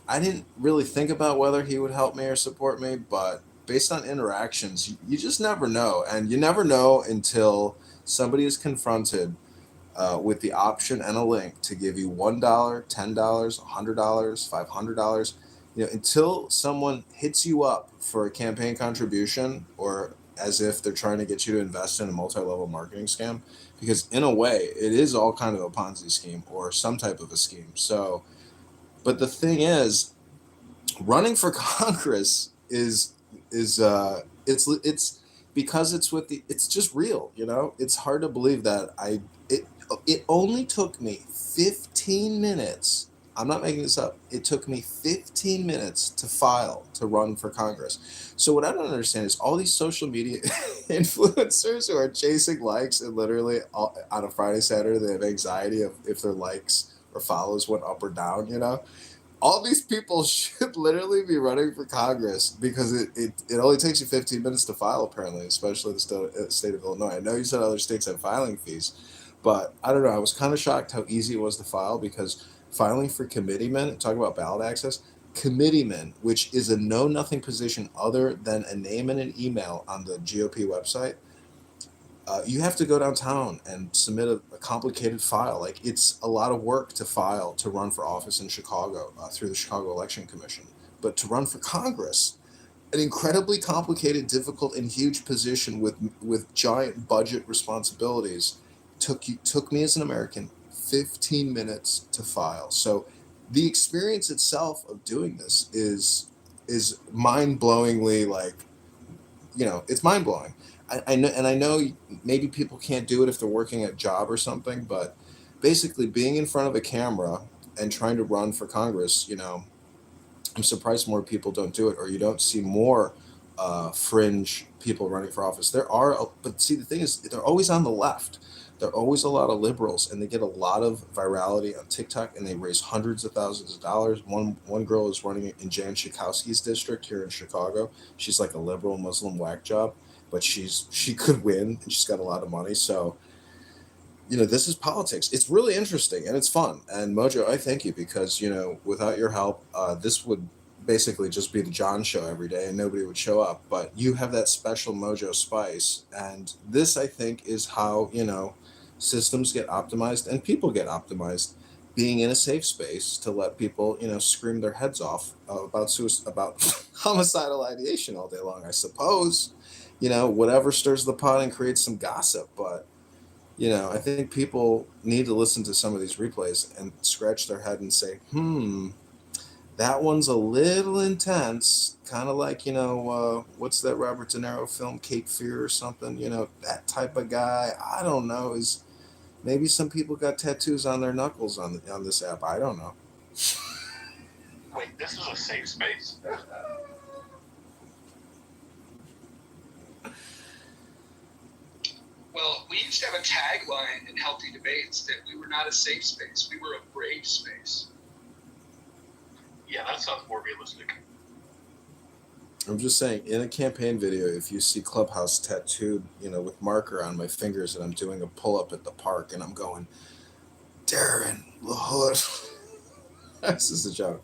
I didn't really think about whether he would help me or support me, but based on interactions, you just never know. And you never know until somebody is confronted with the option and a link to give you $1, $10, $100, $500. Until someone hits you up for a campaign contribution or as if they're trying to get you to invest in a multi-level marketing scam, because in a way, it is all kind of a Ponzi scheme or some type of a scheme. So, but the thing is, running for Congress is it's because it's just real, It's hard to believe that it only took me 15 minutes. I'm not making this up. It took me 15 minutes to run for Congress. So what I don't understand is all these social media influencers who are chasing likes and literally on a Friday, Saturday, they have anxiety of if their likes or follows went up or down, All these people should literally be running for Congress because it only takes you 15 minutes to file, apparently, especially the state of Illinois. I know you said other states have filing fees, but I don't know. I was kind of shocked how easy it was to file because filing for committeemen, talk about ballot access, committeemen, which is a know-nothing position other than a name and an email on the GOP website, you have to go downtown and submit a complicated file. Like, it's a lot of work to file to run for office in Chicago through the Chicago Election Commission. But to run for Congress, an incredibly complicated, difficult, and huge position with giant budget responsibilities, took me as an American 15 minutes to file. So the experience itself of doing this is mind-blowingly, it's mind-blowing. I know maybe people can't do it if they're working a job or something, but basically being in front of a camera and trying to run for Congress, I'm surprised more people don't do it, or you don't see more fringe people running for office. There are, but see, the thing is, they're always on the left. There are always a lot of liberals, and they get a lot of virality on TikTok, and they raise hundreds of thousands of dollars. One girl is running in Jan Schakowsky's district here in Chicago. She's like a liberal Muslim whack job, but she could win, and she's got a lot of money. So this is politics. It's really interesting and it's fun. And Mojo, I thank you because, without your help, this would basically just be the John show every day and nobody would show up. But you have that special Mojo spice. And this, I think, is how, systems get optimized and people get optimized. Being in a safe space to let people, scream their heads off about about homicidal ideation all day long, I suppose. Whatever stirs the pot and creates some gossip. But I think people need to listen to some of these replays and scratch their head and say, that one's a little intense. Kind of like, what's that Robert De Niro film, Cape Fear or something? That type of guy. I don't know. Is maybe some people got tattoos on their knuckles on this app. I don't know. Wait, this is a safe space? Well, we used to have a tagline in Healthy Debates that we were not a safe space, we were a brave space. Yeah, that sounds more realistic. I'm just saying, in a campaign video, if you see Clubhouse tattooed, with marker on my fingers, and I'm doing a pull-up at the park, and I'm going, Darren LaHood. This is a joke.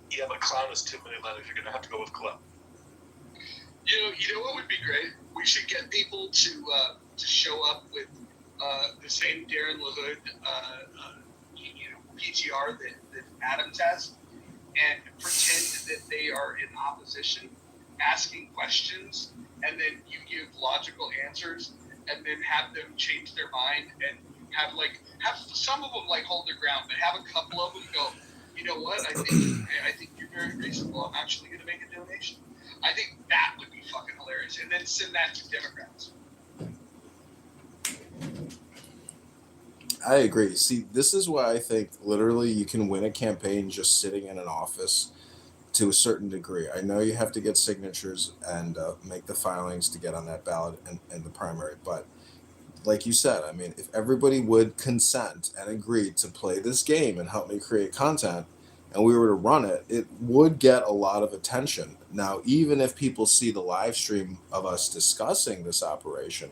Yeah, but clown is too many letters. You're gonna have to go with club. You know what would be great? We should get people to show up with the same Darren LaHood PTR that Adams has, and pretend that they are in opposition, asking questions, and then you give logical answers, and then have them change their mind, and have some of them hold their ground, but have a couple of them go, you know what? I think you're very reasonable. I'm actually going to make a donation. I think that would be fucking hilarious, and then send that to Democrats. I agree. See, this is why I think literally you can win a campaign just sitting in an office to a certain degree. I know you have to get signatures and make the filings to get on that ballot and the primary. But like you said, I mean, if everybody would consent and agree to play this game and help me create content, and we were to run it, it would get a lot of attention. Now, even if people see the live stream of us discussing this operation,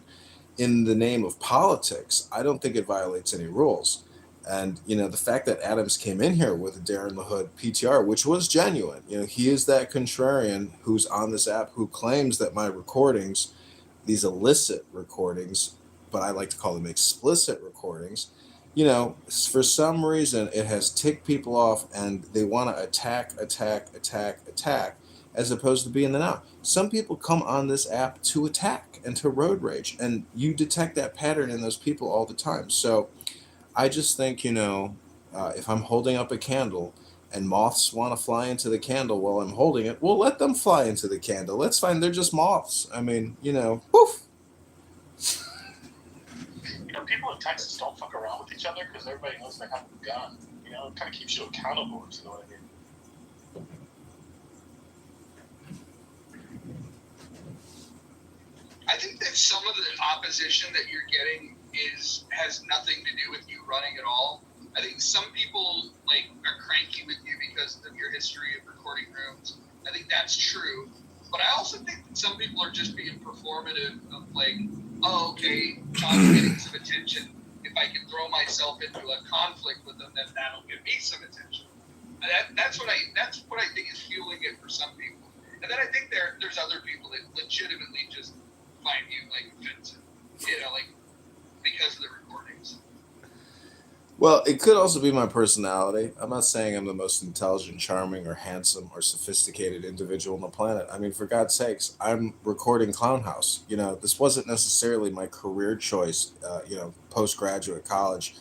in the name of politics, I don't think it violates any rules. And, the fact that Adams came in here with a Darren LaHood PTR, which was genuine, he is that contrarian who's on this app who claims that my recordings, these illicit recordings, but I like to call them explicit recordings, for some reason it has ticked people off and they want to attack, as opposed to be in the now. Some people come on this app to attack and to road rage, and you detect that pattern in those people all the time. So I just think, if I'm holding up a candle and moths want to fly into the candle while I'm holding it, well, let them fly into the candle. That's fine. They're just moths. I mean, poof. People in Texas don't fuck around with each other because everybody knows they have a gun. It kind of keeps you accountable, if you know what I mean. I think that some of the opposition that you're getting has nothing to do with you running at all. I think some people are cranky with you because of your history of recording rooms. I think that's true, but I also think that some people are just being performative of oh, okay, John's getting some attention. If I can throw myself into a conflict with them, then that'll give me some attention. That's what I think is fueling it for some people. And then I think there's other people that legitimately just find you offensive, because of the recordings. Well, it could also be my personality. I'm not saying I'm the most intelligent, charming, or handsome, or sophisticated individual on the planet. I mean, for God's sakes, I'm recording Clown House. This wasn't necessarily my career choice, postgraduate college.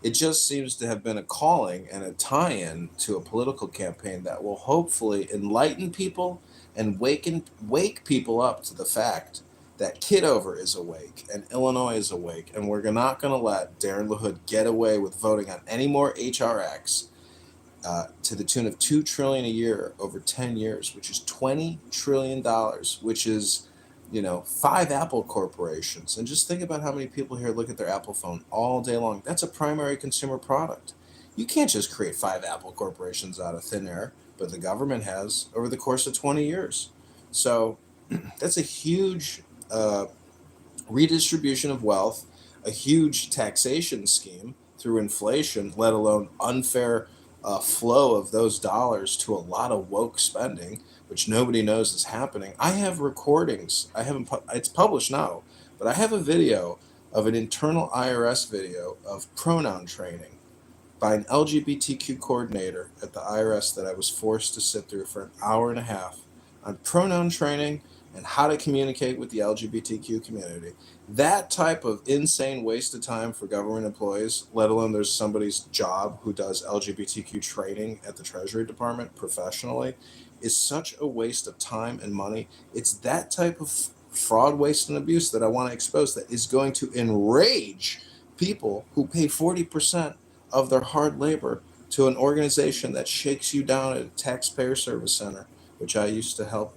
It just seems to have been a calling and a tie-in to a political campaign that will hopefully enlighten people and wake people up to the fact that Kitover is awake and Illinois is awake, and we're not going to let Darren LaHood get away with voting on any more HRX to the tune of $2 trillion a year over 10 years, which is $20 trillion, which is, 5 Apple corporations. And just think about how many people here look at their Apple phone all day long. That's a primary consumer product. You can't just create 5 Apple corporations out of thin air, but the government has over the course of 20 years. So that's a huge redistribution of wealth, a huge taxation scheme through inflation, let alone unfair flow of those dollars to a lot of woke spending, which nobody knows is happening. I have recordings. I haven't. It's published now, but I have a video of an internal IRS video of pronoun training by an LGBTQ coordinator at the IRS that I was forced to sit through for an hour and a half on pronoun training and how to communicate with the LGBTQ community. That type of insane waste of time for government employees, let alone there's somebody's job who does LGBTQ training at the Treasury Department professionally, is such a waste of time and money. It's that type of fraud, waste, and abuse that I want to expose that is going to enrage people who pay 40% of their hard labor to an organization that shakes you down at a taxpayer service center, which I used to help,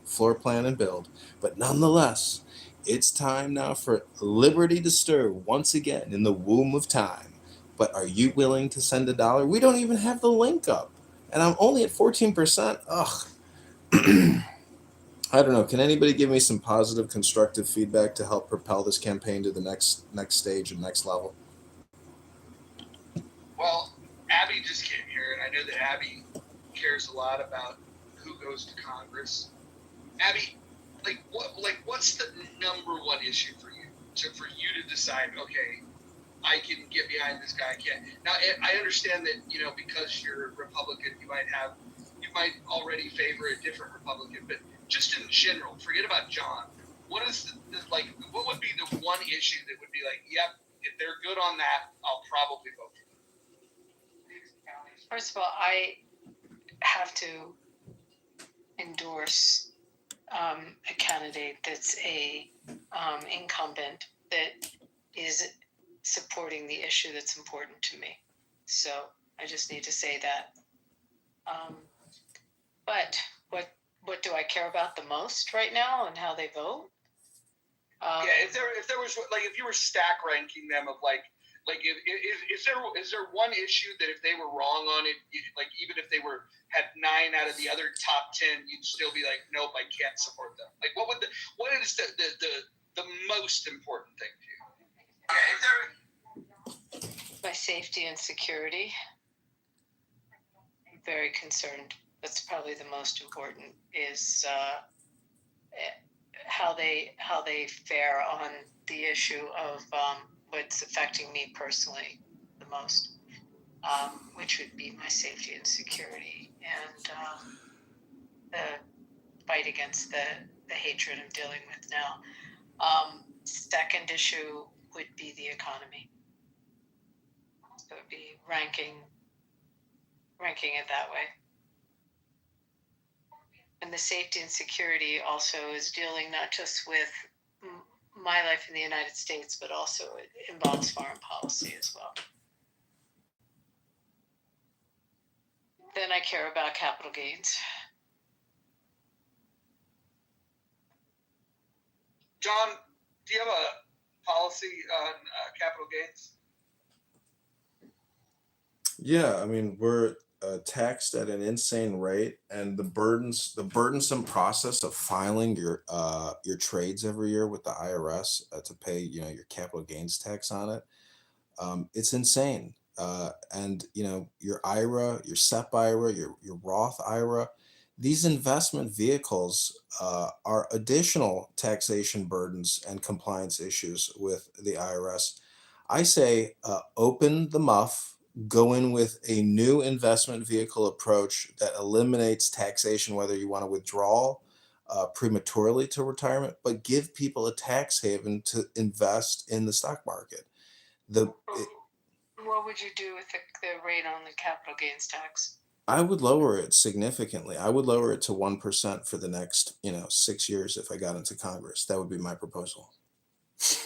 floor plan and build. But nonetheless, it's time now for liberty to stir once again in the womb of time. But are you willing to send $1? We don't even have the link up. And I'm only at 14%. Ugh. I don't know. Can anybody give me some positive, constructive feedback to help propel this campaign to the next stage and next level? Well, Abby just came here, and I know that Abby cares a lot about who goes to Congress. Abby, what's the number one issue for you? For you to decide, okay, I can get behind this guy. I can't. Now, I understand that because you're a Republican, you might already favor a different Republican, but just in general, forget about John. What is what would be the one issue that would be like, yep, if they're good on that, I'll probably vote for them? First of all, I have to endorse a candidate that's a incumbent that is supporting the issue that's important to me. So I just need to say that. But what do I care about the most right now and how they vote? If there was if you were stack ranking them of is there one issue that if they were wrong on it, even if they had 9 out of the other top 10, you'd still be like, nope, I can't support them. What is the most important thing to you? My safety and security. I'm very concerned. That's probably the most important is how they fare on the issue of what's affecting me personally the most, which would be my safety and security and the fight against the hatred I'm dealing with now. Second issue would be the economy. So it would be ranking it that way. And the safety and security also is dealing not just with my life in the United States, but also it involves foreign policy as well. Then I care about capital gains. John, do you have a policy on capital gains? Yeah, I mean, we're taxed at an insane rate, and the burdensome process of filing your trades every year with the IRS to pay your capital gains tax on it, it's insane. And your IRA, your SEP IRA, your Roth IRA, these investment vehicles are additional taxation burdens and compliance issues with the IRS. I say open the muff, go in with a new investment vehicle approach that eliminates taxation, whether you want to withdraw prematurely to retirement, but give people a tax haven to invest in the stock market. What would you do with the rate on the capital gains tax? I would lower it significantly. I would lower it to 1% for the next, 6 years if I got into Congress. That would be my proposal. So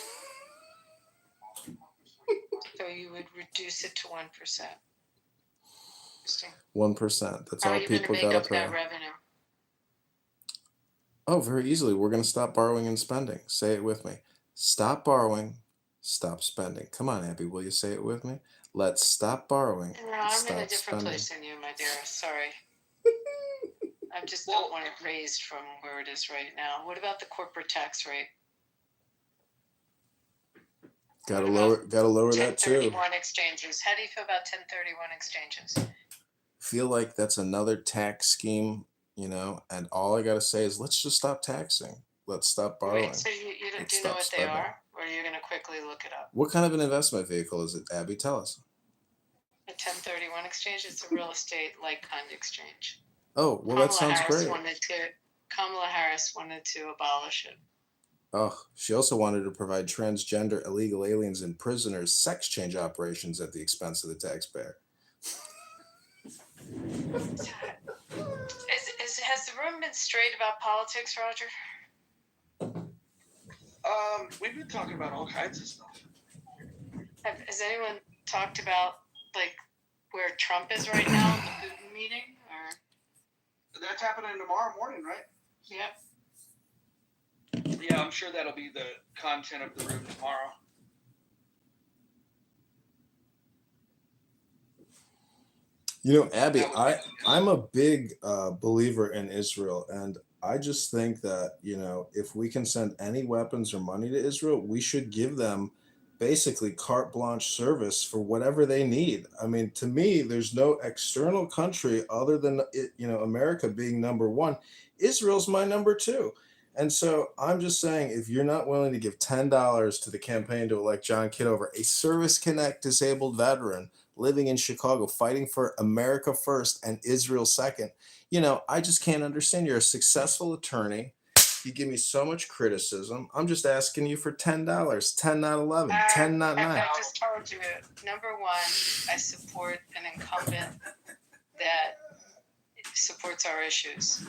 you would reduce it to 1%. Interesting. 1%. That's How are all you going to people make gotta up that pay. revenue? Oh, very easily. We're going to stop borrowing and spending. Say it with me. Stop borrowing, stop spending. Come on, Abby, will you say it with me? Let's stop borrowing, No, I'm in a stop different spending. place than you, my dear. Sorry. I just Well- don't want it raised from where it is right now. What about the corporate tax rate? Gotta What about lower that too. 1031 exchanges. How do you feel about 1031 exchanges? Feel like that's another tax scheme, and all I gotta say is let's just stop taxing. Let's stop borrowing. Wait, so you don't, Let's do you know stop what they spending. are? Or are you going to quickly look it up? What kind of an investment vehicle is it, Abby? Tell us. A 1031 exchange, it's a real estate-like kind of exchange. Oh, well, that sounds great. Kamala Harris wanted to abolish it. Oh, she also wanted to provide transgender illegal aliens and prisoners sex change operations at the expense of the taxpayer. Has the room been straight about politics, Roger? We've been talking about all kinds of stuff. Has anyone talked about like where Trump is right now at the Putin meeting? Or That's happening tomorrow morning, right? yep. Yeah, I'm sure that'll be the content of the room tomorrow. Abby, I'm a big believer in Israel, and I just think that, if we can send any weapons or money to Israel, we should give them basically carte blanche service for whatever they need. I mean, to me, there's no external country other than, America being number one. Israel's my number two. And so I'm just saying, if you're not willing to give $10 to the campaign to elect John Kitover, a Service Connect disabled veteran living in Chicago, fighting for America first and Israel second, I just can't understand. You're a successful attorney. You give me so much criticism. I'm just asking you for $10, 10 not 11, 10 not 9. I just told you, number one, I support an incumbent that supports our issues.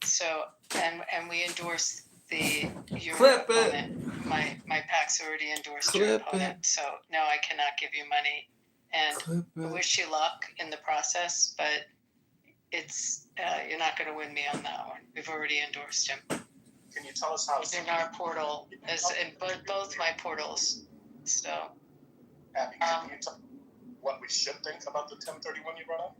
So, and we endorse your Clip it. opponent. My PAC's already endorsed your Clip opponent. So, no, I cannot give you money. And I wish you luck in the process, but it's you're not going to win me on that one. We've already endorsed him. Can you tell us how? He's in our portal, in both my portals. So, Abby, can you tell what we should think about the 1031 you brought up?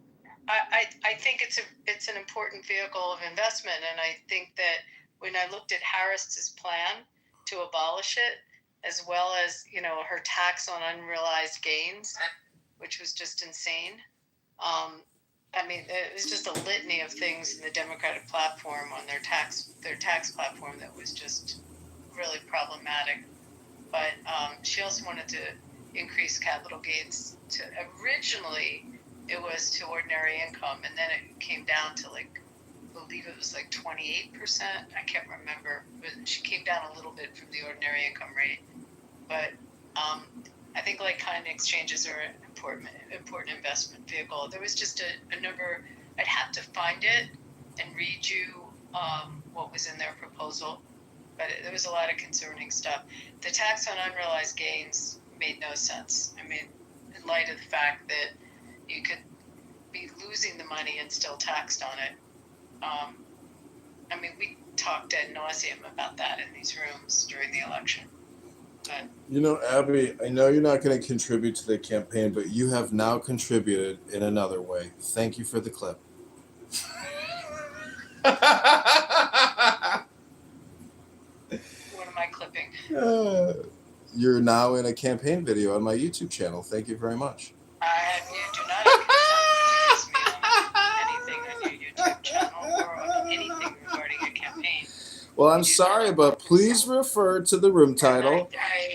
I think it's an important vehicle of investment, and I think that when I looked at Harris's plan to abolish it, as well as her tax on unrealized gains, which was just insane. I mean, it was just a litany of things in the Democratic platform on their tax platform that was just really problematic. But she also wanted to increase capital gains to originally it was to ordinary income, and then it came down to I believe it was 28%. I can't remember, but she came down a little bit from the ordinary income rate. But I think kind exchanges are an important investment vehicle. There was just a number. I'd have to find it and read you what was in their proposal, but there was a lot of concerning stuff. The tax on unrealized gains made no sense. I mean, in light of the fact that you could be losing the money and still taxed on it. I mean, we talked ad nauseum about that in these rooms during the election. But, Abby, I know you're not going to contribute to the campaign, but you have now contributed in another way. Thank you for the clip. what am I clipping? You're now in a campaign video on my YouTube channel. Thank you very much. You do not consent to use me on anything on your YouTube channel or on anything regarding a campaign. Well, I'm sorry, but please refer to the room title.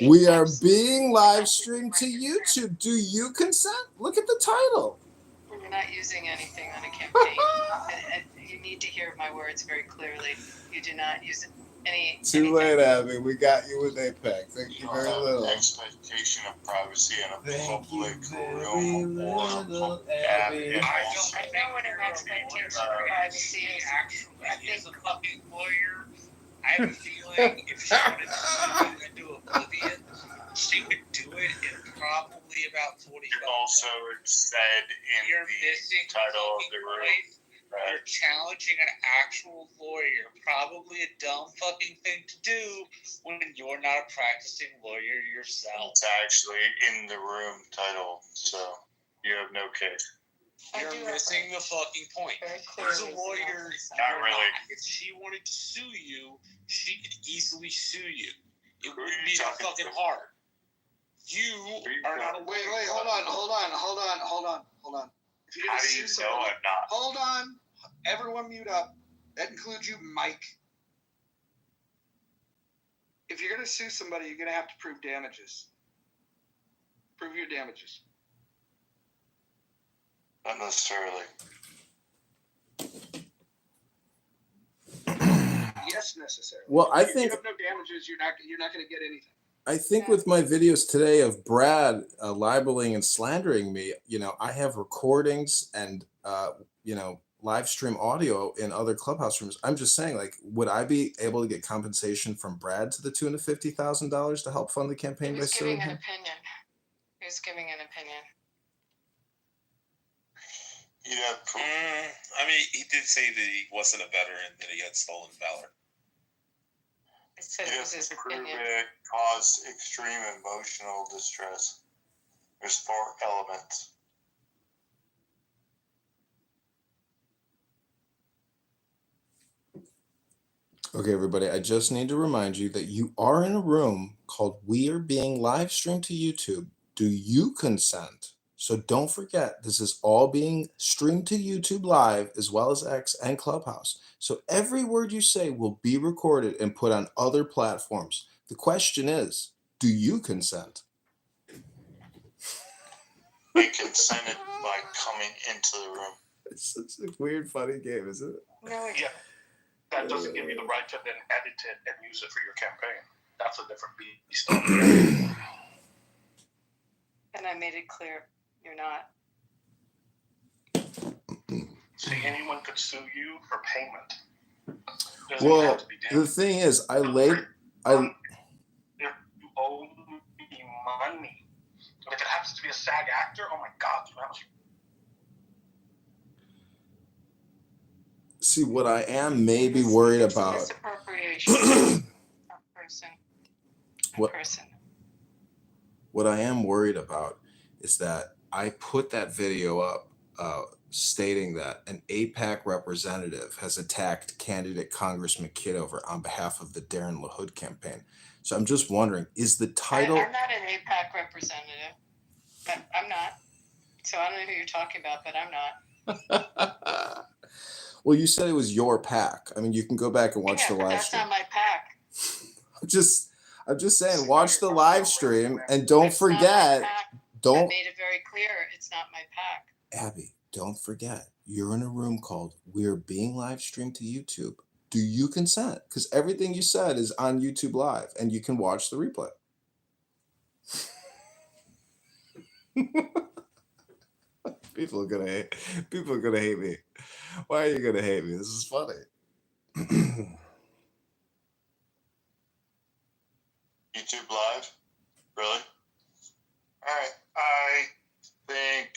We are being live streamed to YouTube. Do you consent? Look at the title. We're not using anything on a campaign. And you need to hear my words very clearly. You do not use it. Too late, Abby. We got you with Apex. Thank you very little. Expectation of privacy in a Thank you public very room or little, Abby. I know what an expectation of privacy is. Actually is a fucking lawyer. I have a feeling if she wanted to sue you into oblivion, she could do it in probably about 45 minutes. Also, it said in You're the missing title of the fucking room. point. You're challenging an actual lawyer. Probably a dumb fucking thing to do when you're not a practicing lawyer yourself. It's actually in the room title, so you have no case. You're missing the fucking point. As a lawyer, Not really. if she wanted to sue you, she could easily sue you. It Who are wouldn't you be that talking fucking to? hard. You are not a Wait, lawyer. hold on. If you're How gonna do you sue know somebody, I'm not? hold on. Everyone mute up. That includes you, Mike. If you're gonna sue somebody, you're gonna have to prove damages. Prove your damages. Not necessarily. Yes, necessarily. Well, I If think you have no damages, you're not gonna get anything. with my videos today of Brad libeling and slandering me, I have recordings and live stream audio in other clubhouse rooms. I'm just saying, like, would I be able to get compensation from Brad to the tune of $50,000 to help fund the campaign He by was giving suing an him? opinion. He was giving an opinion. Yeah. I mean, he did say that he wasn't a veteran, that he had stolen valor. He said it was his Prove opinion. it caused extreme emotional distress. There's 4 elements. Okay, everybody, I just need to remind you that you are in a room called We Are Being Live Streamed to YouTube. Do you consent? So don't forget, this is all being streamed to YouTube Live as well as X and Clubhouse. So every word you say will be recorded and put on other platforms. The question is, do you consent? He consented by coming into the room. It's such a weird, funny game, isn't it? No, Yeah. That doesn't give you the right to then edit it and use it for your campaign. That's a different beast altogether. and I made it clear you're not. See, anyone could sue you for payment. Well, have to be the thing is, You owe me money. And if it happens to be a SAG actor, oh my God, you have to. see what I am maybe worried about. Misappropriation of person. What I am worried about is that I put that video up stating that an AIPAC representative has attacked candidate Congressman Kitover on behalf of the Darren LaHood campaign. So I'm just wondering, is the title... I'm not an AIPAC representative. I'm not. So I don't know who you're talking about, but I'm not. Well, you said it was your PAC. I mean, you can go back and watch the live that's stream. not my PAC. I'm just saying, watch the live stream and don't That's not my forget, PAC. don't... I made it very clear it's not my PAC. Abby, don't forget, you're in a room called We're Being Live Streamed to YouTube. Do you consent? Because everything you said is on YouTube Live and you can watch the replay. People are gonna hate me. Why are you gonna hate me? This is funny. YouTube Live? Really? Alright. I think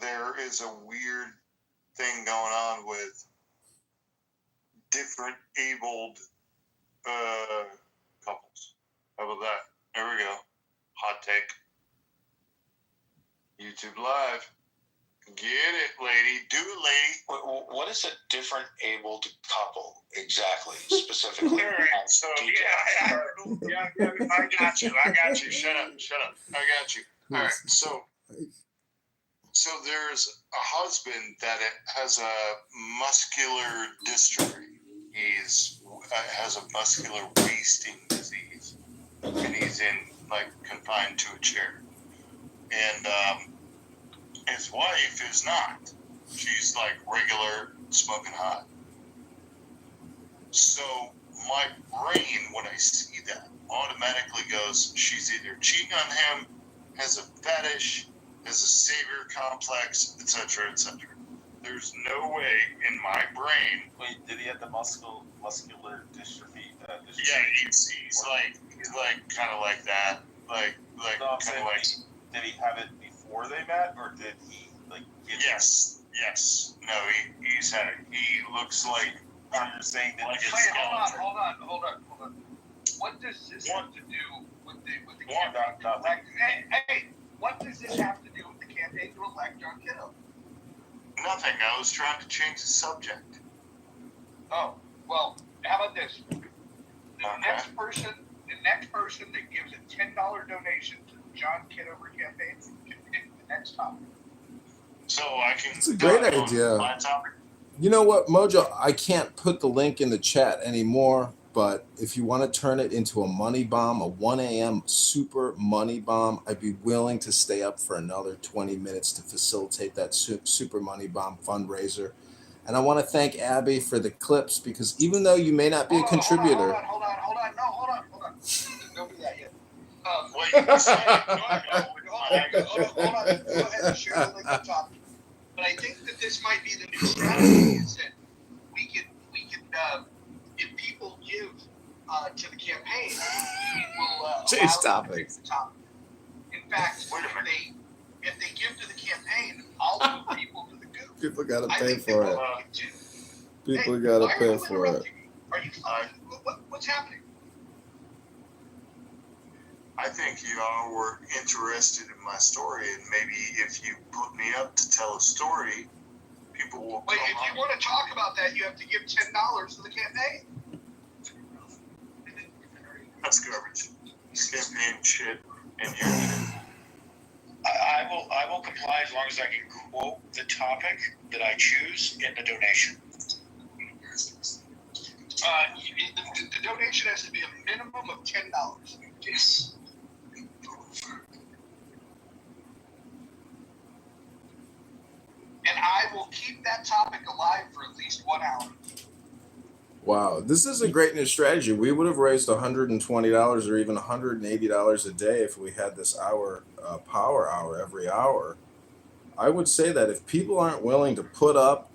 there is a weird thing going on with different abled couples. How about that? There we go. Hot take. YouTube Live. Get it, lady. Do it, lady. What is a different abled couple exactly, specifically? So, I got you. Shut up. I got you. All right. So there's a husband that has a muscular dystrophy. He's has a muscular wasting disease, and he's confined to a chair. And his wife is not. She's regular smoking hot. So my brain, when I see that, automatically goes, she's either cheating on him, has a fetish, has a savior complex, etc., etc. There's no way in my brain. Wait, did he have the muscular dystrophy? Yeah, he's like kind of like that, like No, I'm kind saying, of like. did he have it before they met, or did he like? Yes. No, he's had it. He looks like. You're saying that Like he a skeleton. Hold on. What does this have to do with the One, campaign to not- elect? Hey, what does this have to do with the campaign to elect John Kiddo? Nothing. I was trying to change the subject. Oh, well, how about this? The Okay. next person that gives a $10 donation to the John Kitover campaign can pick the next topic. So I can. It's a great on idea. My topic. You know what, Mojo? I can't put the link in the chat anymore, but if you want to turn it into a money bomb, a 1 a.m. super money bomb, I'd be willing to stay up for another 20 minutes to facilitate that super money bomb fundraiser. And I want to thank Abby for the clips, because even though you may not be a contributor. Hold on. Don't do that yet. Wait, you said Hold on. Go ahead and share the link on top. But I think that this might be the new strategy, is that we can if people give to the campaign, we will Change allow them to topic. pick the topic. In fact, if they give to the campaign, I'll move people to the goo. People got to I pay think they for will it. too. People Hey, got why to are pay you for it. interrupting me? Are you fine? What's happening? I think y'all were interested in my story, and maybe if you put me up to tell a story, people will Wait, come if you up. want to talk about that, you have to give $10 to the campaign. That's garbage. Campaign shit and your shit. I will comply as long as I can quote the topic that I choose in the donation. The donation has to be a minimum of $10. Yes. And I will keep that topic alive for at least 1 hour. Wow, this is a great new strategy. We would have raised $120 or even $180 a day if we had this hour, power hour every hour. I would say that if people aren't willing to put up,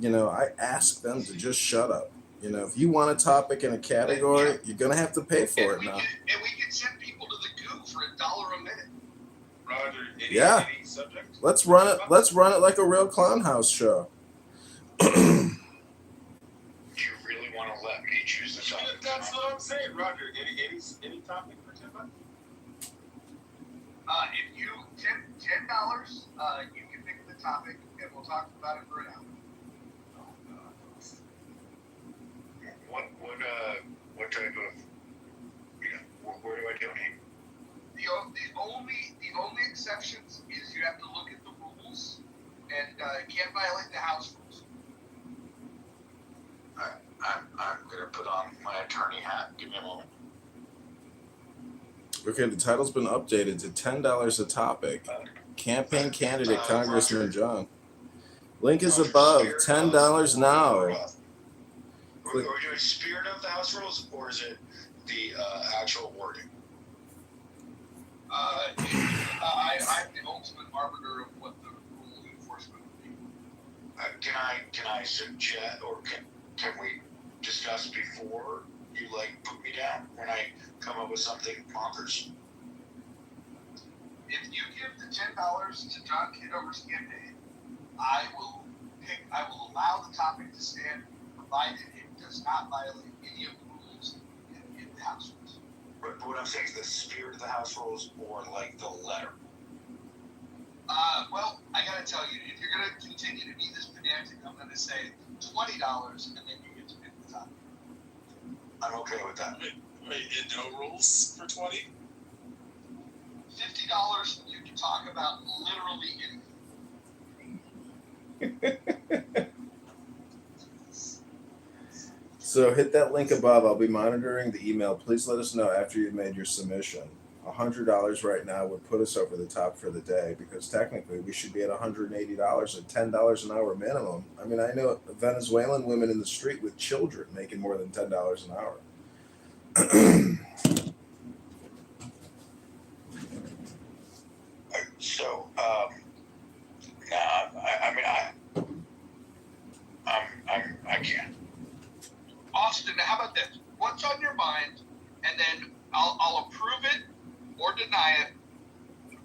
I ask them to just shut up. If you want a topic in a category, you're gonna have to pay for it now. And we can send people to the goo for $1 a minute. Roger, Yeah. any subject? Let's run it. Let's run it like a real clown house show. Do you really want to let me choose the topic? That's what I'm saying, Roger. Any topic for $10? If you $10, you can pick the topic, and we'll talk about it for an hour. What type of, where do I donate? The only exceptions is you have to look at the rules and can't violate the house rules. I'm gonna put on my attorney hat. Give me a moment. Okay, the title's been updated to $10 a topic. Campaign candidate Congressman John. Link is above. $10 now. Are we doing spirit of the House rules, or is it the actual wording? I'm the ultimate arbiter of what the rule enforcement would be. Can I suggest, or can we discuss before you put me down when I come up with something bonkers? If you give the $10 to John Kitover's campaign, I will allow the topic to stand, provided it does not violate any of the rules in the House rules. But what I'm saying is the spirit of the House rules, or the letter. Well, I gotta tell you, if you're gonna continue to be this pedantic, I'm gonna say $20, and then you get to pick the topic. I'm okay with that. Wait, no rules for 20? $50, you can talk about literally anything. So hit that link above. I'll be monitoring the email. Please let us know after you've made your submission. $100 right now would put us over the top for the day because technically we should be at $180 at $10 an hour minimum. I mean, I know Venezuelan women in the street with children making more than $10 an hour. So, nah, I mean, I can't. Austin, how about this? What's on your mind, and then I'll approve it or deny it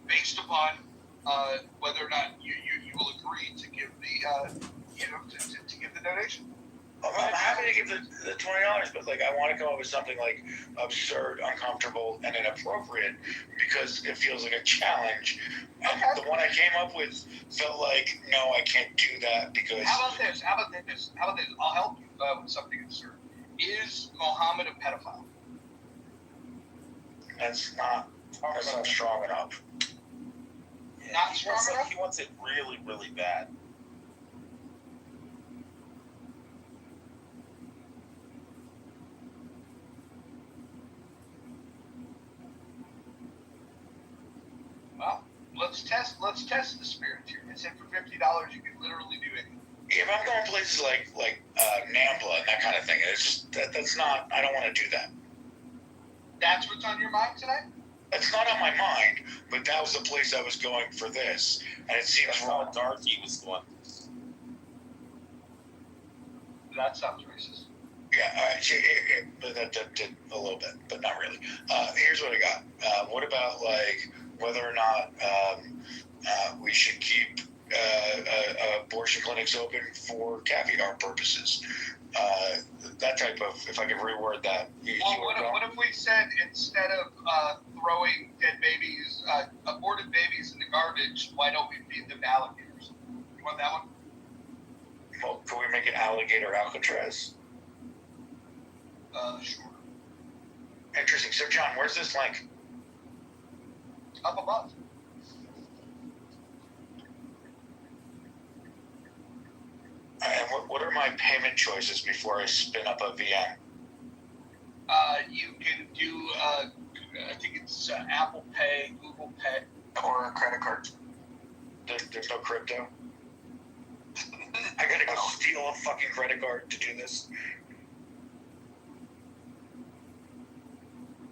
based upon whether or not you will agree to give the to give the donation. I'm happy to give the $20, but like I want to come up with something like absurd, uncomfortable, and inappropriate because it feels like a challenge. And the one I came up with felt like, no, I can't do that because. How about this? I'll help you with something absurd. Is Mohammed a pedophile? That's not strong enough. Not strong enough? He wants it really, really bad. Well, let's test the spirit here. I said for $50 you can literally do anything. If I'm going places like Nambla and that kind of thing, it's just that's not. I don't want to do that. That's what's on your mind tonight? It's not on my mind, but that was the place I was going for this, and it seems How dark he was going. That sounds racist. Yeah, but that did a little bit, but not really. Here's what I got. What about like whether or not we should keep abortion clinics open for caviar purposes? That type of, if I could reword that. What if we said instead of throwing dead babies, aborted babies in the garbage, why don't we feed them to alligators? You want that one? Well, can we make it alligator Alcatraz? Sure. Interesting. So, John, where's this link? Up above. And what are my payment choices before I spin up a VM? You can do, I think it's Apple Pay, Google Pay, Or a credit card? There's no crypto? I gotta go steal a fucking credit card to do this?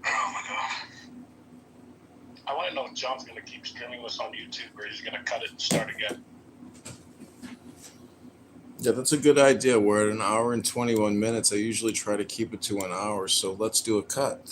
Oh my god. I want to know if John's going to keep streaming this on YouTube or he's going to cut it and start again. Yeah, that's a good idea. We're at an hour and 21 minutes. I usually try to keep it to an hour, so let's do a cut.